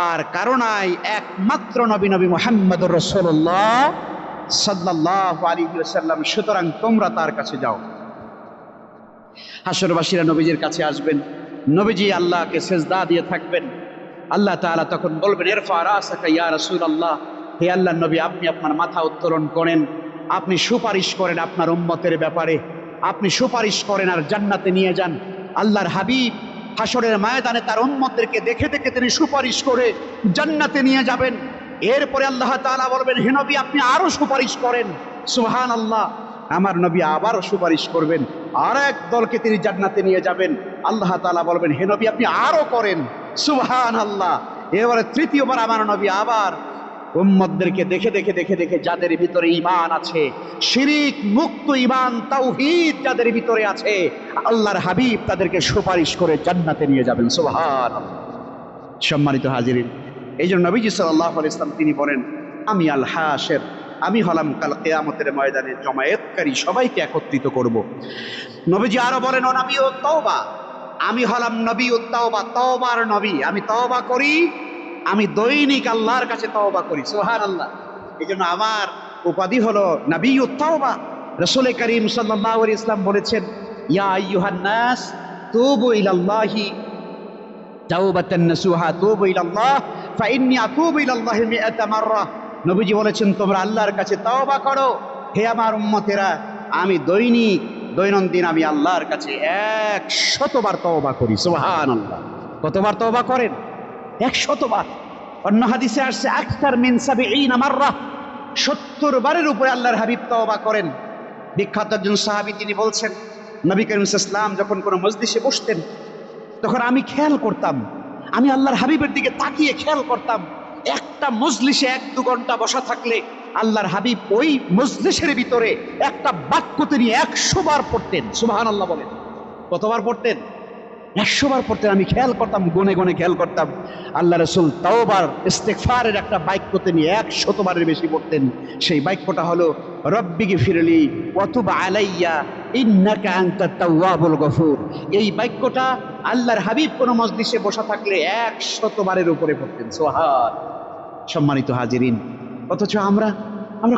S2: আর কারণাই একমাত্র নবী মুহাম্মদুর রাসূলুল্লাহ সাল্লাল্লাহু আলাইহি ওয়াসাল্লাম। সুতরাং তোমরা তার কাছে যাও। হাসরবাসীরা নবীজির কাছে আসবেন, নবীজি আল্লাহকে সেজদা দিয়ে থাকবেন। আল্লাহ তাআলা তখন বলবেন ইরফা রাসাকা ইয়া রাসূলুল্লাহ, হে আল্লাহর নবী আপনি আপনার মাথা উত্তোলন করেন, আপনি সুপারিশ করেন আপনার উম্মতের ব্যাপারে, আপনি সুপারিশ করেন আর জান্নাতে নিয়ে যান। আল্লাহর হাবিব হাসরের ময়দানে তার উম্মতদেরকে দেখে দেখে তিনি সুপারিশ করে জান্নাতে নিয়ে যাবেন। এরপরে আল্লাহ তাআলা বলবেন হে নবী আপনি আরো সুপারিশ করেন। সুবহানাল্লাহ, আমার নবী আবারও সুপারিশ করবেন, আর এক দলকে তিনি জান্নাতে নিয়ে যাবেন। আল্লাহ তাআলা বলবেন হে নবী আপনি আরো করেন। সুবহানাল্লাহ। এবারে তৃতীয়বার আমার নবী আবার উম্মতদেরকে দেখে দেখে যাদের ভিতরে ঈমান আছে, শিরিক মুক্ত ঈমান, তাওহীদ যাদের ভিতরে আছে, আল্লাহর হাবিব তাদেরকে সুপারিশ করে জান্নাতে নিয়ে যাবেন। সুবহানাল্লাহ। সম্মানিত হাজিরিন, এই জন্য নবীজি সাল্লাল্লাহু আলাইহি ওয়াসাল্লাম তিনি বলেন আমি আল হাসির, আমি হলাম কাল কিয়ামতের ময়দানে জমায়েতকারী, সবাইকে একত্রিত করব। নবীজি আরো বলেন ও নবী ও তওবা, আমি হলাম নবী ও তওবা, তওবার নবী, আমি তওবা করি, আমি দৈনিক আল্লাহর কাছে তওবা করি। সুবহানাল্লাহ। এই জন্য আমার উপাধি হলো নবী ও তওবা। রাসূল করিম সাল্লাল্লাহু আলাইহি ওয়াসাল্লাম বলেছেন ইয়া আইয়ুহান নাস তুবু ইলাল্লাহি তাওবাতান নাসুহা, তুবু ইলাল্লাহ ফাইন্নী আতুবু ইলাল্লাহি মিআতা মাররা। নবীজি বলেছেন তোমরা আল্লাহর কাছে তওবা করো, হে আমার উম্মতেরা আমি দৈনিক দৈনন্দিন আমি আল্লাহর কাছে 100 বার তওবা করি। সুবহানাল্লাহ। কতবার তওবা করেন? 100 বার। অন্য হাদিসে আসছে আকসার মিন 70 মাররা, 70 বারের উপরে আল্লাহর হাবিব তওবা করেন। বিখ্যাত একজন সাহাবী তিনি বলছেন, নবী করিম সাল্লাল্লাহু আলাইহি ওয়াসাল্লাম যখন কোনো মজলিসে বসতেন, তখন আমি খেয়াল করতাম, আমি আল্লাহর হাবিবের দিকে তাকিয়ে খেয়াল করতাম, একটা মজলিসে 1-2 ঘন্টা বসা থাকলে আল্লাহর হাবিব ওই মজলিসের ভিতরে একটা বাক্য তিনি 100 বার পড়তেন। সুবহানাল্লাহ বলেন। কতবার পড়তেন? 100 বার পড়তেন। আমি খেয়াল করতাম, গনে গনে খেয়াল করতাম, আল্লাহ রাসূল তাওবার ইস্তিগফারের একটা বাক্য তিনি 100 বারের বেশি পড়তেন। সেই বাক্যটা হলো রব্বিগফিরলি ওয়া তুব আলাইয়া ইন্নাকা আনতাত তাওয়াবুল গফুর। এই বাক্যটা আল্লাহর হাবিব কোন মজলিসে বসা থাকলে 100 বারের উপরে পড়তেন। সুবহান। সম্মানিত হাজিরিন, অথচ আমরা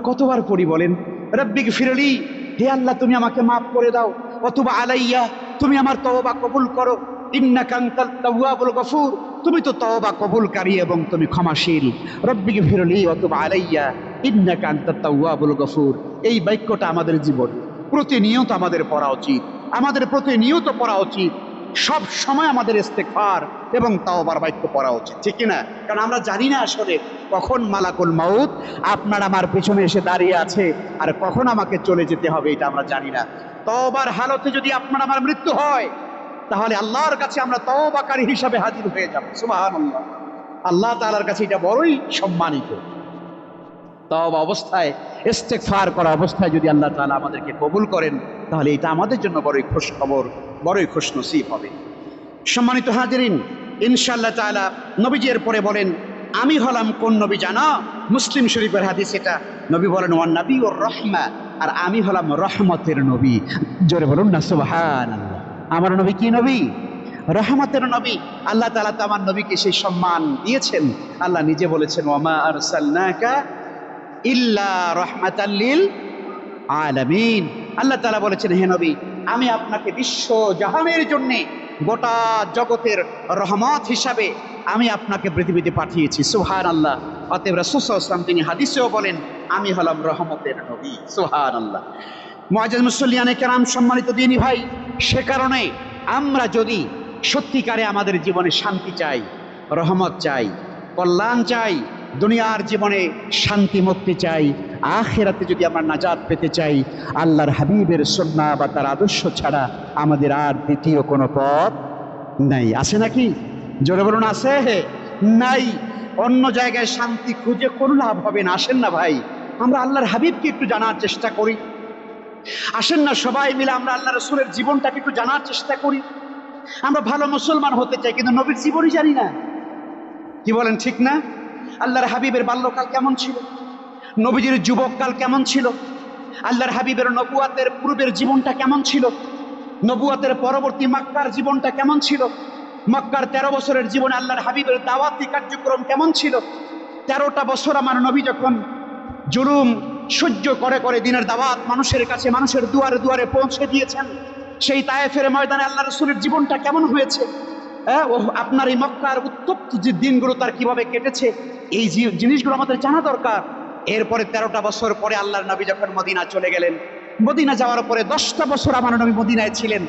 S2: কতবার পড়ি বলেন? রব্বিগফিরলি, হে আল্লাহ তুমি আমাকে মাফ করে দাও। ওয়া তুব আলাইয়া, তুমি আমার তওবা কবুল করো। ইন্নাকা আনতাত তাওয়াবুল গফুর, তুমি তো তওবা কবুলকারী এবং তুমি ক্ষমাশীল। রব্বিগফিরলি ওয়া তুব আলাইয়া ইন্নাকা আনতাত তাওয়াবুল গফুর। এই বাক্যটা আমাদের জীবন প্রতিনিয়ত আমাদের পড়া উচিত, আমাদের প্রতিনিয়ত পড়া উচিত। সব সময় আমাদের ইস্তিগফার এবং তাওবার বাক্য পড়া উচিত, ঠিক কিনা? কারণ আমরা জানি না আসলে কখন মালাকুল মাউত আপনার আমার পেছনে এসে দাঁড়িয়ে আছে আর কখন আমাকে চলে যেতে হবে, এটা আমরা জানি না। তওবার হালতে যদি আপনার আমার মৃত্যু হয়, তাহলে আল্লাহর কাছে আমরা তওবাকারী হিসাবে হাজির হয়ে যাব। সুবহানাল্লাহ। আল্লাহ তাআলার কাছে এটা বড়ই সম্মানিত। তওবা অবস্থায়, ইস্তিগফার করা অবস্থায় যদি আল্লাহ তাআলা আমাদেরকে কবুল করেন, তাহলে এটা আমাদের জন্য বড়ই খুশ খবর, বড়ই খুশনসিব হবে। সম্মানিত হাজিরিন, ইনশাআল্লাহ তাআলা নবীজি এর পরে বলেন, আমি হলাম কোন নবী জানো? মুসলিম শরীফের হাদিস এটা। নবী বলেন ওয়ান নবী ওর রহমা, আর আমি হলাম রহমতের নবী। জোরে বলুন না সুবহানাল্লাহ। আমার নবী কি নবী? রহমতের নবী। আল্লাহ তাআলা তো আমার নবীকে সেই সম্মান দিয়েছেন। আল্লাহ নিজে বলেছেন ওয়ামা আরসালনাকা ইল্লা রাহমাতাল লিল আলামিন। আল্লাহ তাআলা বলেছেন, হে নবী, আমি আপনাকে বিশ্ব জাহানের জন্য গোটা জগতের রহমত হিসাবে আমি আপনাকে পৃথিবীতে পাঠিয়েছি। সুবহানাল্লাহ। অতএব রাসূল সাল্লাল্লাহু আলাইহি ওয়াসাল্লাম তিনি হাদিসেও বলেন, আমি হলাম রহমতের নবী। সুবহানাল্লাহ। মুআজ্জাজ মুসল্লিয়ানে কেরাম, সম্মানিত দিনী ভাই, সে কারণে আমরা যদি সত্যিকারে আমাদের জীবনে শান্তি চাই, রহমত চাই, কল্যাণ চাই, দুনিয়ার জীবনে শান্তি মুক্তি চাই, আখিরাতে যদি আমরা নাজাত পেতে চাই, আল্লাহর হাবিবের সুন্নাহ বা তার আদর্শ ছাড়া আমাদের আর দ্বিতীয় কোনো পথ নাই। আছে নাকি? জোরে বলুন, আছে? নাই। অন্য জায়গায় শান্তি খুঁজে কোনো লাভ হবে না। আসেন না ভাই, আমরা আল্লাহর হাবিবকে একটু জানার চেষ্টা করি। আসেন না সবাই মিলে আমরা আল্লাহ রাসূলের জীবনটাকে একটু জানার চেষ্টা করি। আমরা ভালো মুসলমান হতে চাই, কিন্তু নবীর জীবনই জানি না। কি বলেন, ঠিক না? আল্লাহর হাবিবের বাল্যকাল কেমন ছিল? নবীজির যুবককাল কেমন ছিল? আল্লাহর হাবিবের নবুয়াতের পূর্বের জীবনটা কেমন ছিল? নবুয়াতের পরবর্তী মক্কার জীবনটা কেমন ছিল? মক্কার 13 বছরের জীবনে আল্লাহর হাবিবের দাওয়াতি কার্যক্রম কেমন ছিল? 13টা বছর আমার নবী যখন জুলুম সহ্য করে করে দিনের দাওয়াত মানুষের কাছে, মানুষের দুয়ারে দুয়ারে পৌঁছে দিয়েছেন, সেই তায়েফের ময়দানে আল্লাহ রাসূলের জীবনটা কেমন হয়েছে? আপনার এই মক্কার উত্তপ্ত যে দিনগুলো তার কিভাবে কেটেছে, এই জিনিসগুলো আমাদের জানা দরকার। এরপরে 13টা বছর পরে আল্লাহর নবী যখন মদিনা চলে গেলেন, মদিনা যাওয়ার পরে 10টা বছর আমার নবী মদিনায় ছিলেন।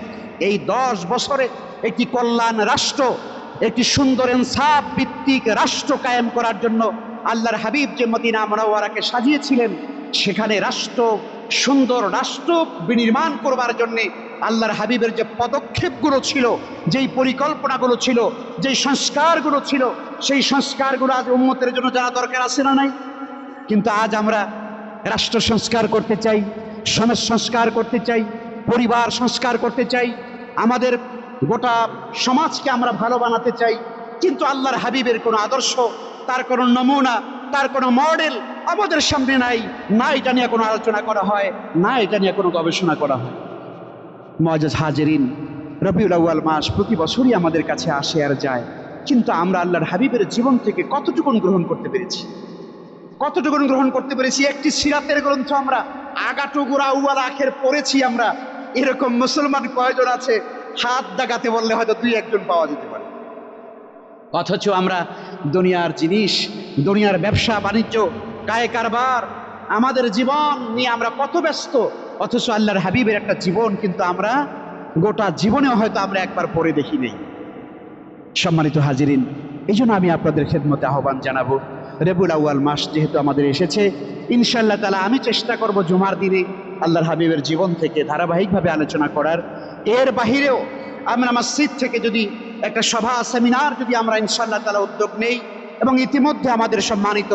S2: এই 10 বছরে একটি কল্যাণ রাষ্ট্র, একটি সুন্দর ইনসাফ ভিত্তিক রাষ্ট্র কায়েম করার জন্য আল্লাহর হাবিব যে মদিনা মুনাওয়ারাকে সাজিয়েছিলেন, সেখানে রাষ্ট্র, সুন্দর রাষ্ট্র বিনির্মাণ করবার জন্যে আল্লাহর হাবিবের যে পদক্ষেপগুলো ছিল, যেই পরিকল্পনাগুলো ছিল, যেই সংস্কারগুলো ছিল, সেই সংস্কারগুলো আজ উম্মতের জন্য জানা দরকার আছে না নাই? কিন্তু আজ আমরা রাষ্ট্র সংস্কার করতে চাই, সমাজ সংস্কার করতে চাই, পরিবার সংস্কার করতে চাই, আমাদের গোটা সমাজকে আমরা ভালো বানাতে চাই, কিন্তু আল্লাহর হাবিবের কোনো আদর্শ, তার কোনো নমুনা, তার কোনো মডেল আমাদের সামনে নাই। না এটা নিয়ে কোনো আলোচনা করা হয়, না এটা নিয়ে কোনো গবেষণা করা হয়। মুআজ্জাজ হাজিরিন, রবিউল আউয়াল মাস প্রতি বছরই আমাদের কাছে আসে আর যায়, কিন্তু আমরা আল্লাহর হাবিবের জীবন থেকে কতটুকুন গ্রহণ করতে পেরেছি? কতটুকুন গ্রহণ করতে পেরেছি? একটি সিরাতের গ্রন্থ আমরা আগাটুকুরা আউয়াল আখের পড়েছি আমরা, এরকম মুসলমান কয়জন আছে? হাত দাগাতে বললে হয়তো 2-1 পাওয়া যেতে পারে। অথচ আমরা দুনিয়ার জিনিস, দুনিয়ার ব্যবসা বাণিজ্য, কায়ে কারবার, আমাদের জীবন নিয়ে আমরা কত ব্যস্ত, অথচ আল্লাহর হাবিবের একটা জীবন কিন্তু আমরা গোটা জীবনেও হয়তো আমরা একবার পড়ে দেখি নেই। সম্মানিত হাজিরিন, এই জন্য আমি আপনাদের খেদমতে আহ্বান জানাবো, রবিউল আউয়াল মাস যেহেতু আমাদের এসেছে, ইনশাআল্লাহ তাআলা আমি চেষ্টা করব জুমার দিনে আল্লাহর হাবিবের জীবন থেকে ধারাবাহিকভাবে আলোচনা করার। এর বাহিরেও আমরা মসজিদ থেকে যদি একটা সভা সেমিনার যদি আমরা ইনশাআল্লাহ তাআলা উদ্যোগ নেই, এবং ইতিমধ্যে আমাদের সম্মানিত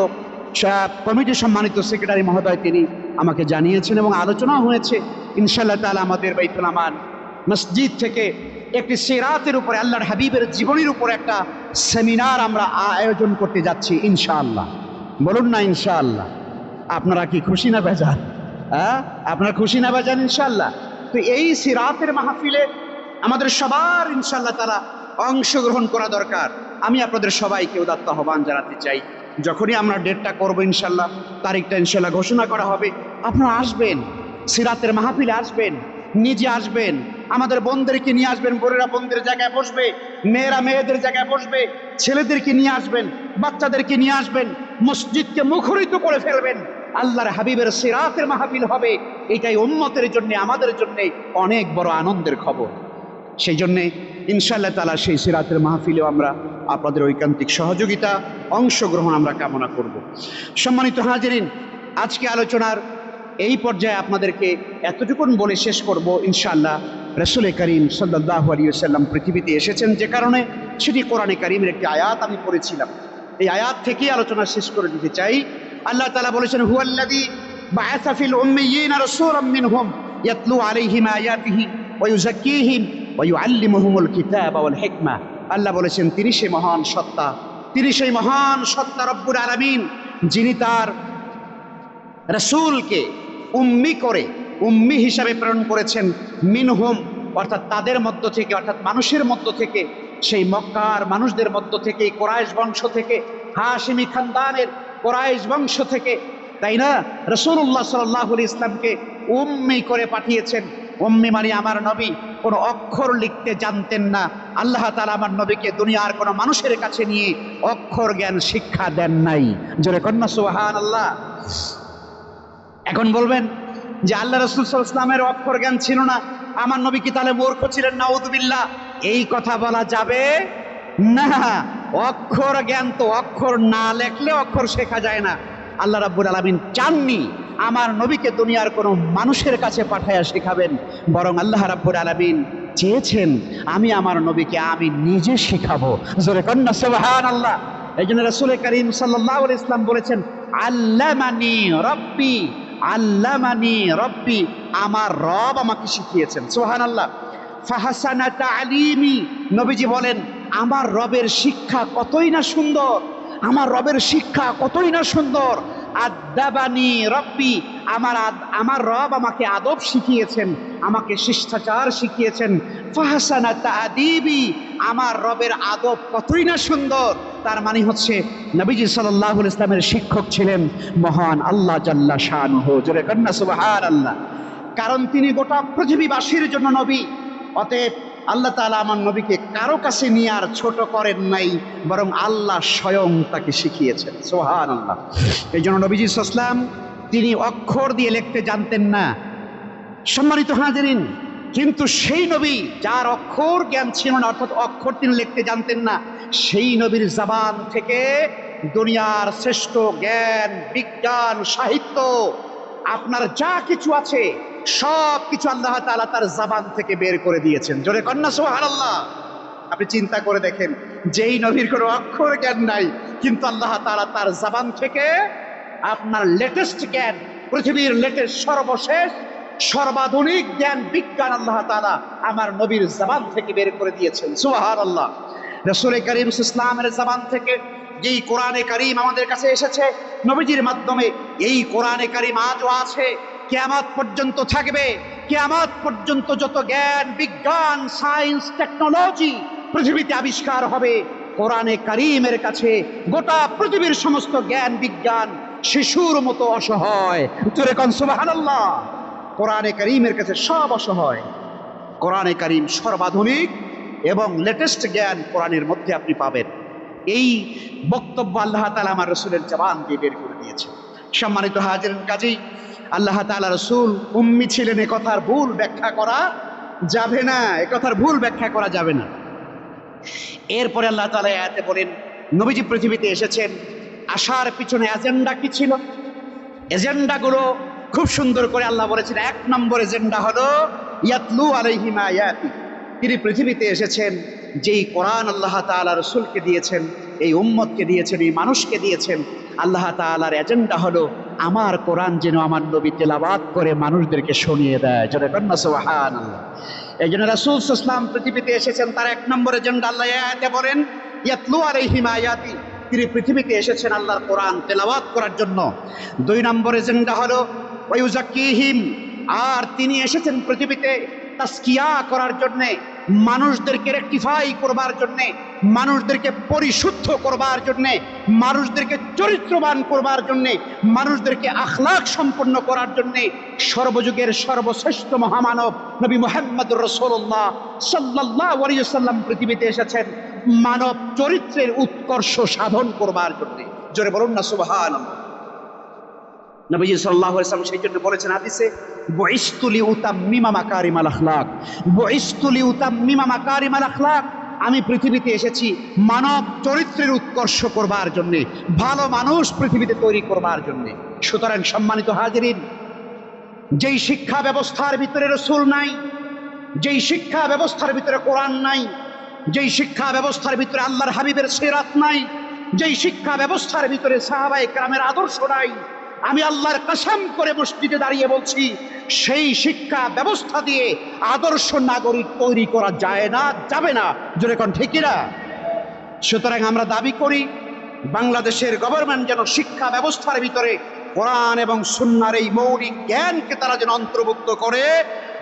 S2: কমিটির সম্মানিত সেক্রেটারি মহোদয় তিনি আমাকে জানিয়েছেন এবং আলোচনাও হয়েছে, ইনশাআল্লাহ তাআলা আমাদের বাইতুল আমান মসজিদ থেকে একটি সিরাতের উপরে আল্লাহর হাবিবের জীবনের উপরে একটা সেমিনার আমরা আয়োজন করতে যাচ্ছি ইনশাআল্লাহ। বলুন না ইনশাআল্লাহ। আপনারা কি খুশি না বেজান? আপনারা খুশি না বেজান ইনশাআল্লাহ? তো এই সিরাতের মাহফিলে আমাদের সবার ইনশাআল্লাহ তাআলা অংশগ্রহণ করা দরকার। আমি আপনাদের সবাইকে উদাত্ত আহ্বান জানাতে চাই, যখনই আমরা ডেটটা করবো ইনশাআল্লাহ, তারিখটা ইনশাআল্লাহ ঘোষণা করা হবে, আপনারা আসবেন, সিরাতের মাহফিলে আসবেন, নিজে আসবেন, আমাদের বোনদেরকে নিয়ে আসবেন, বোনেরা বোনদের জায়গায় বসবে, মেয়েরা মেয়েদের জায়গায় বসবে, ছেলেদেরকে নিয়ে আসবেন, বাচ্চাদেরকে নিয়ে আসবেন, মসজিদকে মুখরিত করে ফেলবেন। আল্লাহর হাবিবের সিরাতের মাহফিল হবে, এটাই উম্মতের জন্য, আমাদের জন্য অনেক বড় আনন্দের খবর। সেই জন্যে ইনশাআল্লাহ তাআলা সেই সিরাতের মাহফিলেও আমরা আপনাদের ঐকান্তিক সহযোগিতা, অংশগ্রহণ আমরা কামনা করব। সম্মানিত হাজিরিন, আজকে আলোচনার এই পর্যায়ে আপনাদেরকে এতটুকুন বলে শেষ করব ইনশাআল্লাহ। রাসূল করিম সাল্লাল্লাহু আলাইহি ওয়াসাল্লাম পৃথিবীতে এসেছেন যে কারণে, সেটি কোরআনে কারীমের একটি আয়াত আমি পড়েছিলাম, এই আয়াত থেকেই আলোচনা শেষ করে দিতে চাই। আল্লাহ তাআলা বলেছেন, হুয়াল্লাযী বাআসা ফিল উম্মিয়িনা রাসূলাম মিনহুম ইয়াতলু আলাইহিম আয়াতিহি ওয়া ইউযাক্কিহিম ওয়া ইউআল্লিমুহুমুল কিতাবা ওয়াল হিকমা। আল্লাহ বলেছেন তিনি সেই মহান সত্তা, তিনি সেই মহান সত্তা রব্বুল আলামিন, যিনি তার রাসূলকে উম্মি করে, উম্মি হিসাবে প্রেরণ করেছেন, মিনহুম অর্থাৎ তাদের মধ্য থেকে, অর্থাৎ মানুষের মধ্য থেকে, সেই মক্কার মানুষদের মধ্য থেকে, কোরাইশ বংশ থেকে, হাশিমি খানদানের কোরাইশ বংশ থেকে, তাই না? রাসূলুল্লাহ সাল্লাল্লাহু আলাইহি ইসলামকে উম্মি করে পাঠিয়েছেন। উম্মি মানে আমার নবী কোনো অক্ষর লিখতে জানতেন না। আল্লাহ তাআলা আমার নবীকে দুনিয়ার কোনো মানুষের কাছে নিয়ে অক্ষর জ্ঞান শিক্ষা দেন নাই। জোরে কন্যা সুবহানাল্লাহ। এখন বলবেন যে আল্লাহ রাসূল সাল্লাল্লাহু আলাইহি ওয়াসাল্লামের অক্ষর জ্ঞান ছিল না, আমার নবী কি তাহলে মূর্খ ছিলেন? নাউযুবিল্লাহ। এই কথা বলা যাবে না। অক্ষর জ্ঞান তো অক্ষর না লেখলে অক্ষর শেখা যায় না। আল্লাহ রাব্বুল আলামিন চাননি আমার নবীকে দুনিয়ার কোনো মানুষের কাছে পাঠায়া শেখাবেন, বরং আল্লাহ রাব্বুল আলামিন চেয়েছেন আমি আমার নবীকে আমি নিজে শেখাবো। জোরে কন্যা সুবহানাল্লাহ। এই জন্য রাসূল করিম সাল্লাল্লাহু আলাইহি ওয়াসাল্লাম বলেছেন, আল্লামানি রব্বি, আল্লামানি রব্বি, আমার রব আমাকে শিখিয়েছেন। সুবহানাল্লাহ। ফাহাসানা তা'লিমি, নবীজি বলেন আমার রবের শিক্ষা কতই না সুন্দর, আমার রবের শিক্ষা কতই না সুন্দর। আদাবানি রব্বি, আমার রব আমাকে আদব শিখিয়েছেন, আমাকে শিষ্টাচার শিখিয়েছেন। ফাহাসানা তা'দিবি, আমার রবের আদব কতই না সুন্দর। তার মানে হচ্ছে নবীজি সাল্লাল্লাহু আলাইহি ওয়াসাল্লামের শিক্ষক ছিলেন মহান আল্লাহ জাল্লা শানুহু। জোরে কন্যা সুবহানাল্লাহ। কারণ তিনি গোটা পৃথিবীবাসীর জন্য নবী। অতএব আল্লাহ তাআলা আমার নবীকে কারো কাছে নিয়ে আর ছোট করেন নাই, বরং আল্লাহ স্বয়ং তাকে শিখিয়েছেন। সুবহানাল্লাহ। এই জন্য নবীজি সাল্লাল্লাহু আলাইহি ওয়াসাল্লাম তিনি অক্ষর দিয়ে লিখতে জানতেন না। সম্মানিত হাজিরিন, কিন্তু সেই নবী যার অক্ষর জ্ঞান ছিল না, অর্থাৎ অক্ষর তিনি লিখতে জানতেন না, সেই নবীর জবান থেকে দুনিয়ার শ্রেষ্ঠ জ্ঞান, বিজ্ঞান, সাহিত্য, আপনার যা কিছু আছে সব কিছু আল্লাহ তাআলা তার জবান থেকে বের করে দিয়েছেন। জোরে কন্যা সুবহানাল্লাহ। আপনি চিন্তা করে দেখেন, যেই নবীর কোনো অক্ষর জ্ঞান নাই, কিন্তু আল্লাহ তাআলা তার জবান থেকে আপনার লেটেস্ট জ্ঞান, পৃথিবীর লেটেস্ট সর্বশেষ সর্বাধুনিক জ্ঞান বিজ্ঞান আল্লাহ তাআলা আমার নবীর জবান থেকে বের করে দিয়েছেন। সুবহানাল্লাহ। রাসূল করিম সাল্লাল্লাহু আলাইহি ওয়াসাল্লামের জবান থেকে যেই কোরআনে কারীম আমাদের কাছে এসেছে নবীজির মাধ্যমে, এই কোরআনে কারীম আজও আছে, কিয়ামত পর্যন্ত থাকবে। কিয়ামত পর্যন্ত যত জ্ঞান, বিজ্ঞান, সায়েন্স, টেকনোলজি পৃথিবীতে আবিষ্কার হবে, কোরআনে কারীমের কাছে গোটা পৃথিবীর সমস্ত জ্ঞান বিজ্ঞান শিশুর মতো অসহায়। জোরে কোন সুবহানাল্লাহ। কোরআনে কারীমের কাছে সব অসহায়। কোরআনে কারীম সর্বাধুনিক এবং লেটেস্ট জ্ঞান কোরআনের মধ্যে আপনি পাবেন। এই বক্তব্য আল্লাহ তাআলা আমার রাসূলের জবান দিয়ে বের করে দিয়েছে। সম্মানিত হাজির, কাজী আল্লাহ তাআলা রাসূল উম্মি ছিলেন, এ কথার ভুল ব্যাখ্যা করা যাবে না, এ কথার ভুল ব্যাখ্যা করা যাবে না। এরপরে আল্লাহ তাআলা আয়াতে বলেন, নবীজি পৃথিবীতে এসেছেন, আসার পিছনে এজেন্ডা কি ছিল? এজেন্ডাগুলো খুব সুন্দর করে আল্লাহ বলেছেন। এক নম্বর এজেন্ডা হলো ইয়াতলু আলাইহিম আয়াতি। তিনি পৃথিবীতে এসেছেন, যেই কোরআন আল্লাহ তাআলা রাসূলকে দিয়েছেন, এই উম্মতকে দিয়েছেন, এই মানুষকে দিয়েছেন, আল্লাহ তাআলার এজেন্ডা হলো আমার কোরআন যেন আমার নবী তেলাওয়াত করে মানুষদেরকে শুনিয়ে দেয়। জোরে কন্যা সুবহানাল্লাহ। এই জন্য রাসূল সাল্লাল্লাহু আলাইহি ওয়াসাল্লাম পৃথিবীতে এসেছেন, তার এক নম্বর এজেন্ডা আল্লাহ আয়াতে বলেন ইয়াতলু আলাইহিম আয়াতি। তিনি পৃথিবীতে এসেছেন আল্লাহর কোরআন তেলাওয়াত করার জন্য। দুই নম্বর এজেন্ডা হলো ওয়ায়ুযাক্কিহিম। আর তিনি এসেছেন পৃথিবীতে তাসকিয়া করার জন্যে, মানুষদেরকে রেকটিফাই করবার জন্যে, মানুষদেরকে পরিশুদ্ধ করবার জন্যে, মানুষদেরকে চরিত্রবান করবার জন্যে, মানুষদেরকে আখলাক সম্পন্ন করার জন্যে সর্বযুগের সর্বশ্রেষ্ঠ মহামানব নবী মুহাম্মদুর রাসূলুল্লাহ সাল্লাল্লাহু আলাইহি ওয়াসাল্লাম পৃথিবীতে এসেছেন মানব চরিত্রের উৎকর্ষ সাধন করবার জন্যে। জোরে বলুন না সুবহানাল্লাহ। নবীজি সাল্লাল্লাহু আলাইহি ওয়াসাল্লাম সেই জন্য বলেছেন হাদিসে, বুইসতু লিউতাম্মিমা মাকারিমাল আখলাক, বুইসতু লিউতাম্মিমা মাকারিমাল আখলাক। আমি পৃথিবীতে এসেছি মানব চরিত্রের উৎকর্ষ করবার জন্য, ভালো মানুষ পৃথিবীতে তৈরি করবার জন্য। সুতরাং সম্মানিত হাজিরিন, যেই শিক্ষা ব্যবস্থার ভিতরে রাসূল নাই, যেই শিক্ষা ব্যবস্থার ভিতরে কোরআন নাই, যেই শিক্ষা ব্যবস্থার ভিতরে আল্লাহর হাবিবের সিরাত নাই, যেই শিক্ষা ব্যবস্থার ভিতরে সাহাবায়ে কেরামের আদর্শ নাই, আমি আল্লাহর কসম করে মসজিদে দাঁড়িয়ে বলছি, সেই শিক্ষা ব্যবস্থা দিয়ে আদর্শ নাগরিক তৈরি করা যায় না, যাবে না। জোরে কোন ঠিক না? সুতরাং আমরা দাবি করি বাংলাদেশের গভর্নমেন্ট যেন শিক্ষা ব্যবস্থার ভিতরে কোরআন এবং সুন্নাহর এই মৌলিক জ্ঞানকে তারা যেন অন্তর্ভুক্ত করে,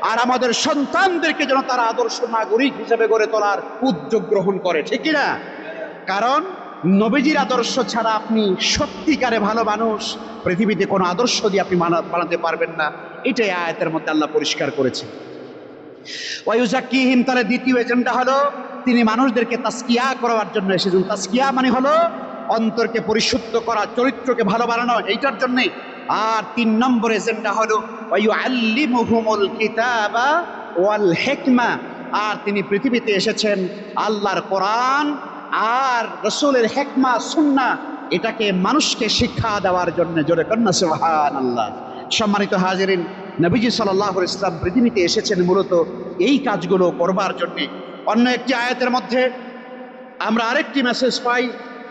S2: আর আমাদের সন্তানদেরকে যেন তারা আদর্শ নাগরিক হিসেবে গড়ে তোলার উদ্যোগ গ্রহণ করে। ঠিক না? কারণ নবীজির আদর্শ ছাড়া আপনি সত্যিকারে ভালো মানুষ পৃথিবীতে কোনো আদর্শ দিয়ে আপনি বানাতে পারবেন না। এটাই আয়াতের মধ্যে আল্লাহ পরিষ্কার করেছে। ওয়ায়ুযাক্কিহিম, তার দ্বিতীয় এজেন্ডা হলো তিনি মানুষদেরকে তাসকিয়া করার জন্য এসেছেন। তাসকিয়া মানে হলো অন্তরকে পরিশুদ্ধ করা, চরিত্রকে ভালো বানানো, এইটার জন্যে। আর তিন নম্বর এজেন্ডা হলো ওয়ায়ুআল্লিমুহুমুল কিতাবা ওয়াল হিকমা। আর তিনি পৃথিবীতে এসেছেন আল্লাহর কোরআন আর রাসূলের হিকমা সুন্নাহ এটাকে মানুষকে শিক্ষা দেওয়ার জন্য। জোরে কন্যা সুবহানাল্লাহ। সম্মানিত হাজিরিন, নবীজি সাল্লাল্লাহু আলাইহি ওয়াসাল্লাম পৃথিবীতে এসেছেন মূলত এই কাজগুলো করবার জন্য। অন্য একটি আয়াতের মধ্যে আমরা আরেকটি মেসেজ পাই,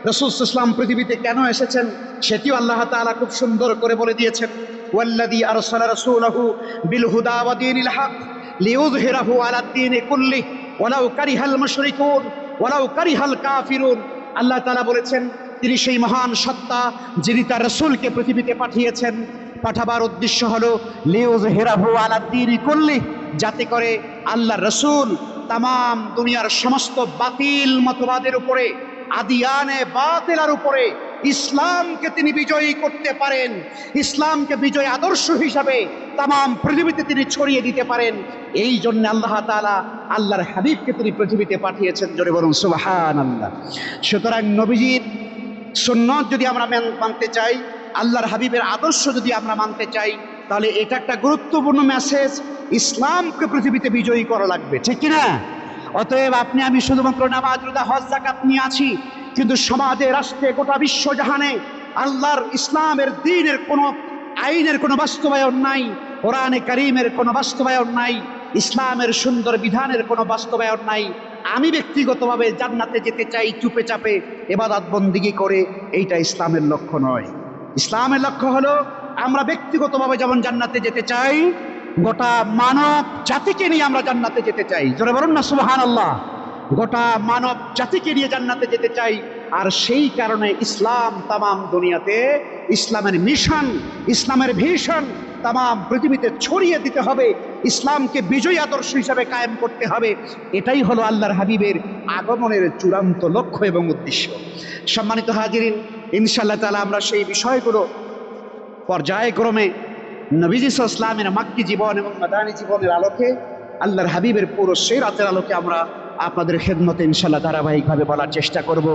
S2: রাসূল সাল্লাল্লাহু আলাইহি ওয়াসাল্লাম পৃথিবীতে কেন এসেছেন সেটিও আল্লাহ তাআলা খুব সুন্দর করে বলে দিয়েছেন। ওয়াল্লাযী আরসালা রাসূলাহু বিল হুদা ওয়া দীনিল হক লিইয়ুযহিরাহু আলাদ দীনি কুল্লিহি ওয়ালাউ কারিহাল মুশরিকুন ওয়ালাউ কারিহাল কাফিরুন। আল্লাহ তাআলা বলেছেন তিনি সেই মহান সত্তা যিনি তার রাসূলকে পৃথিবীতে পাঠিয়েছেন। পাঠাবার উদ্দেশ্য হলো লিইয়ুযহিরাহু আলাদ দীনি কুল্লিহি, যাতে করে আল্লাহর রাসূল তাম দুনিয়ার সমস্ত বাতিল মতবাদের উপরে, আদিয়ানে বাতিলের উপরে ইসলামকে তিনি বিজয়ী করতে পারেন, ইসলামকে বিজয় আদর্শ হিসাবে তাম পৃথিবীতে তিনি ছড়িয়ে দিতে পারেন। এই জন্য আল্লাহ তাআলা আল্লাহর হাবিবকে তিনি পৃথিবীতে পাঠিয়েছেন। জোরে বলুন সুবহানাল্লাহ। সুতরাং নবীজির সুন্নাত যদি আমরা মানতে চাই, আল্লাহর হাবিবের আদর্শ যদি আমরা মানতে চাই, তাহলে এটা একটা গুরুত্বপূর্ণ মেসেজ, ইসলামকে পৃথিবীতে বিজয়ী করা লাগবে। ঠিক কিনা? অতএব আপনি আমি শুধুমাত্র নামাজ, রোজা, হজ, যাকাত নিয়ে আছি, কিন্তু সমাজে, রাষ্ট্রে, গোটা বিশ্ব জাহানে আল্লাহর ইসলামের দ্বীনের কোনো আইনের কোনো বাস্তবায়ন নাই, কোরআনে কারীমের কোনো বাস্তবায়ন নাই, ইসলামের সুন্দর বিধানের কোনো বাস্তবায়ন নাই। আমি ব্যক্তিগতভাবে জান্নাতে যেতে চাই চুপে চাপে ইবাদত বন্দেগী করে, এইটা ইসলামের লক্ষ্য নয়। ইসলামের লক্ষ্য হলো আমরা ব্যক্তিগতভাবে যেমন জান্নাতে যেতে চাই, গোটা মানব জাতিকে নিয়ে আমরা জান্নাতে যেতে চাই। জোরে বলুন না সুবহানাল্লাহ। গোটা মানব জাতিকে নিয়ে জান্নাতে যেতে চাই। আর সেই কারণে ইসলাম তাম দুনিয়াতে, ইসলামের মিশন, ইসলামের ভিশন তাম পৃথিবীতে ছড়িয়ে দিতে হবে, ইসলামকে বিজয়ী আদর্শ হিসাবে কায়েম করতে হবে। এটাই হলো আল্লাহর হাবিবের আগমনের চূড়ান্ত লক্ষ্য এবং উদ্দেশ্য। সম্মানিত হাজিরিন, ইনশাআল্লাহ তাআলা আমরা সেই বিষয়গুলো পর্যায়ক্রমে নবীজি সাল্লাল্লাহু আলাইহি ওয়াসাল্লামের মাক্কি জীবন এবং মাদানী জীবনের আলোকে, আল্লাহর হাবিবের পুরো সিরাতের আলোকে আমরা আপনাদের খেদমতে ইনশাআল্লাহ ধারাবাহিকভাবে বলার চেষ্টা করব।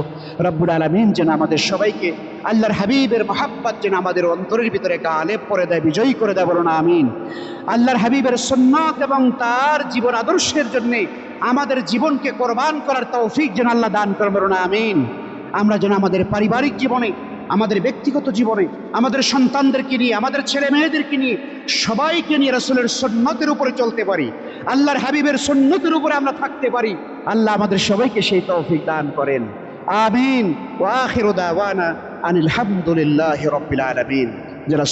S2: রব্বুল আলামিন যেন আমাদের সবাইকে আল্লাহর হাবিবের মহাব্বত যেন আমাদের অন্তরের ভিতরে গালেব করে দেয়, বিজয়ী করে দেয়, বলুন আমিন। আল্লাহর হাবিবের সুন্নাত এবং তার জীবন আদর্শের জন্যে আমাদের জীবনকে কোরবান করার তৌফিক যেন আল্লাহ দান করেন, বলুন আমিন। আমরা যেন আমাদের পারিবারিক জীবনে, আমাদের ব্যক্তিগত জীবনে, আমাদের সন্তানদেরকে নিয়ে, আমাদের ছেলে মেয়েদেরকে নিয়ে, সবাইকে নিয়ে রাসূলের সুন্নতের উপরে চলতে পারি, আল্লাহর হাবিবের সুন্নতের উপরে আমরা থাকতে পারি। আল্লাহ আমাদের সবাইকে সেই তৌফিক দান করেন, আমিন। ওয়া আখিরু দাওয়ানা আনিল হামদুলিল্লাহি রাব্বিল আলামিন। যারা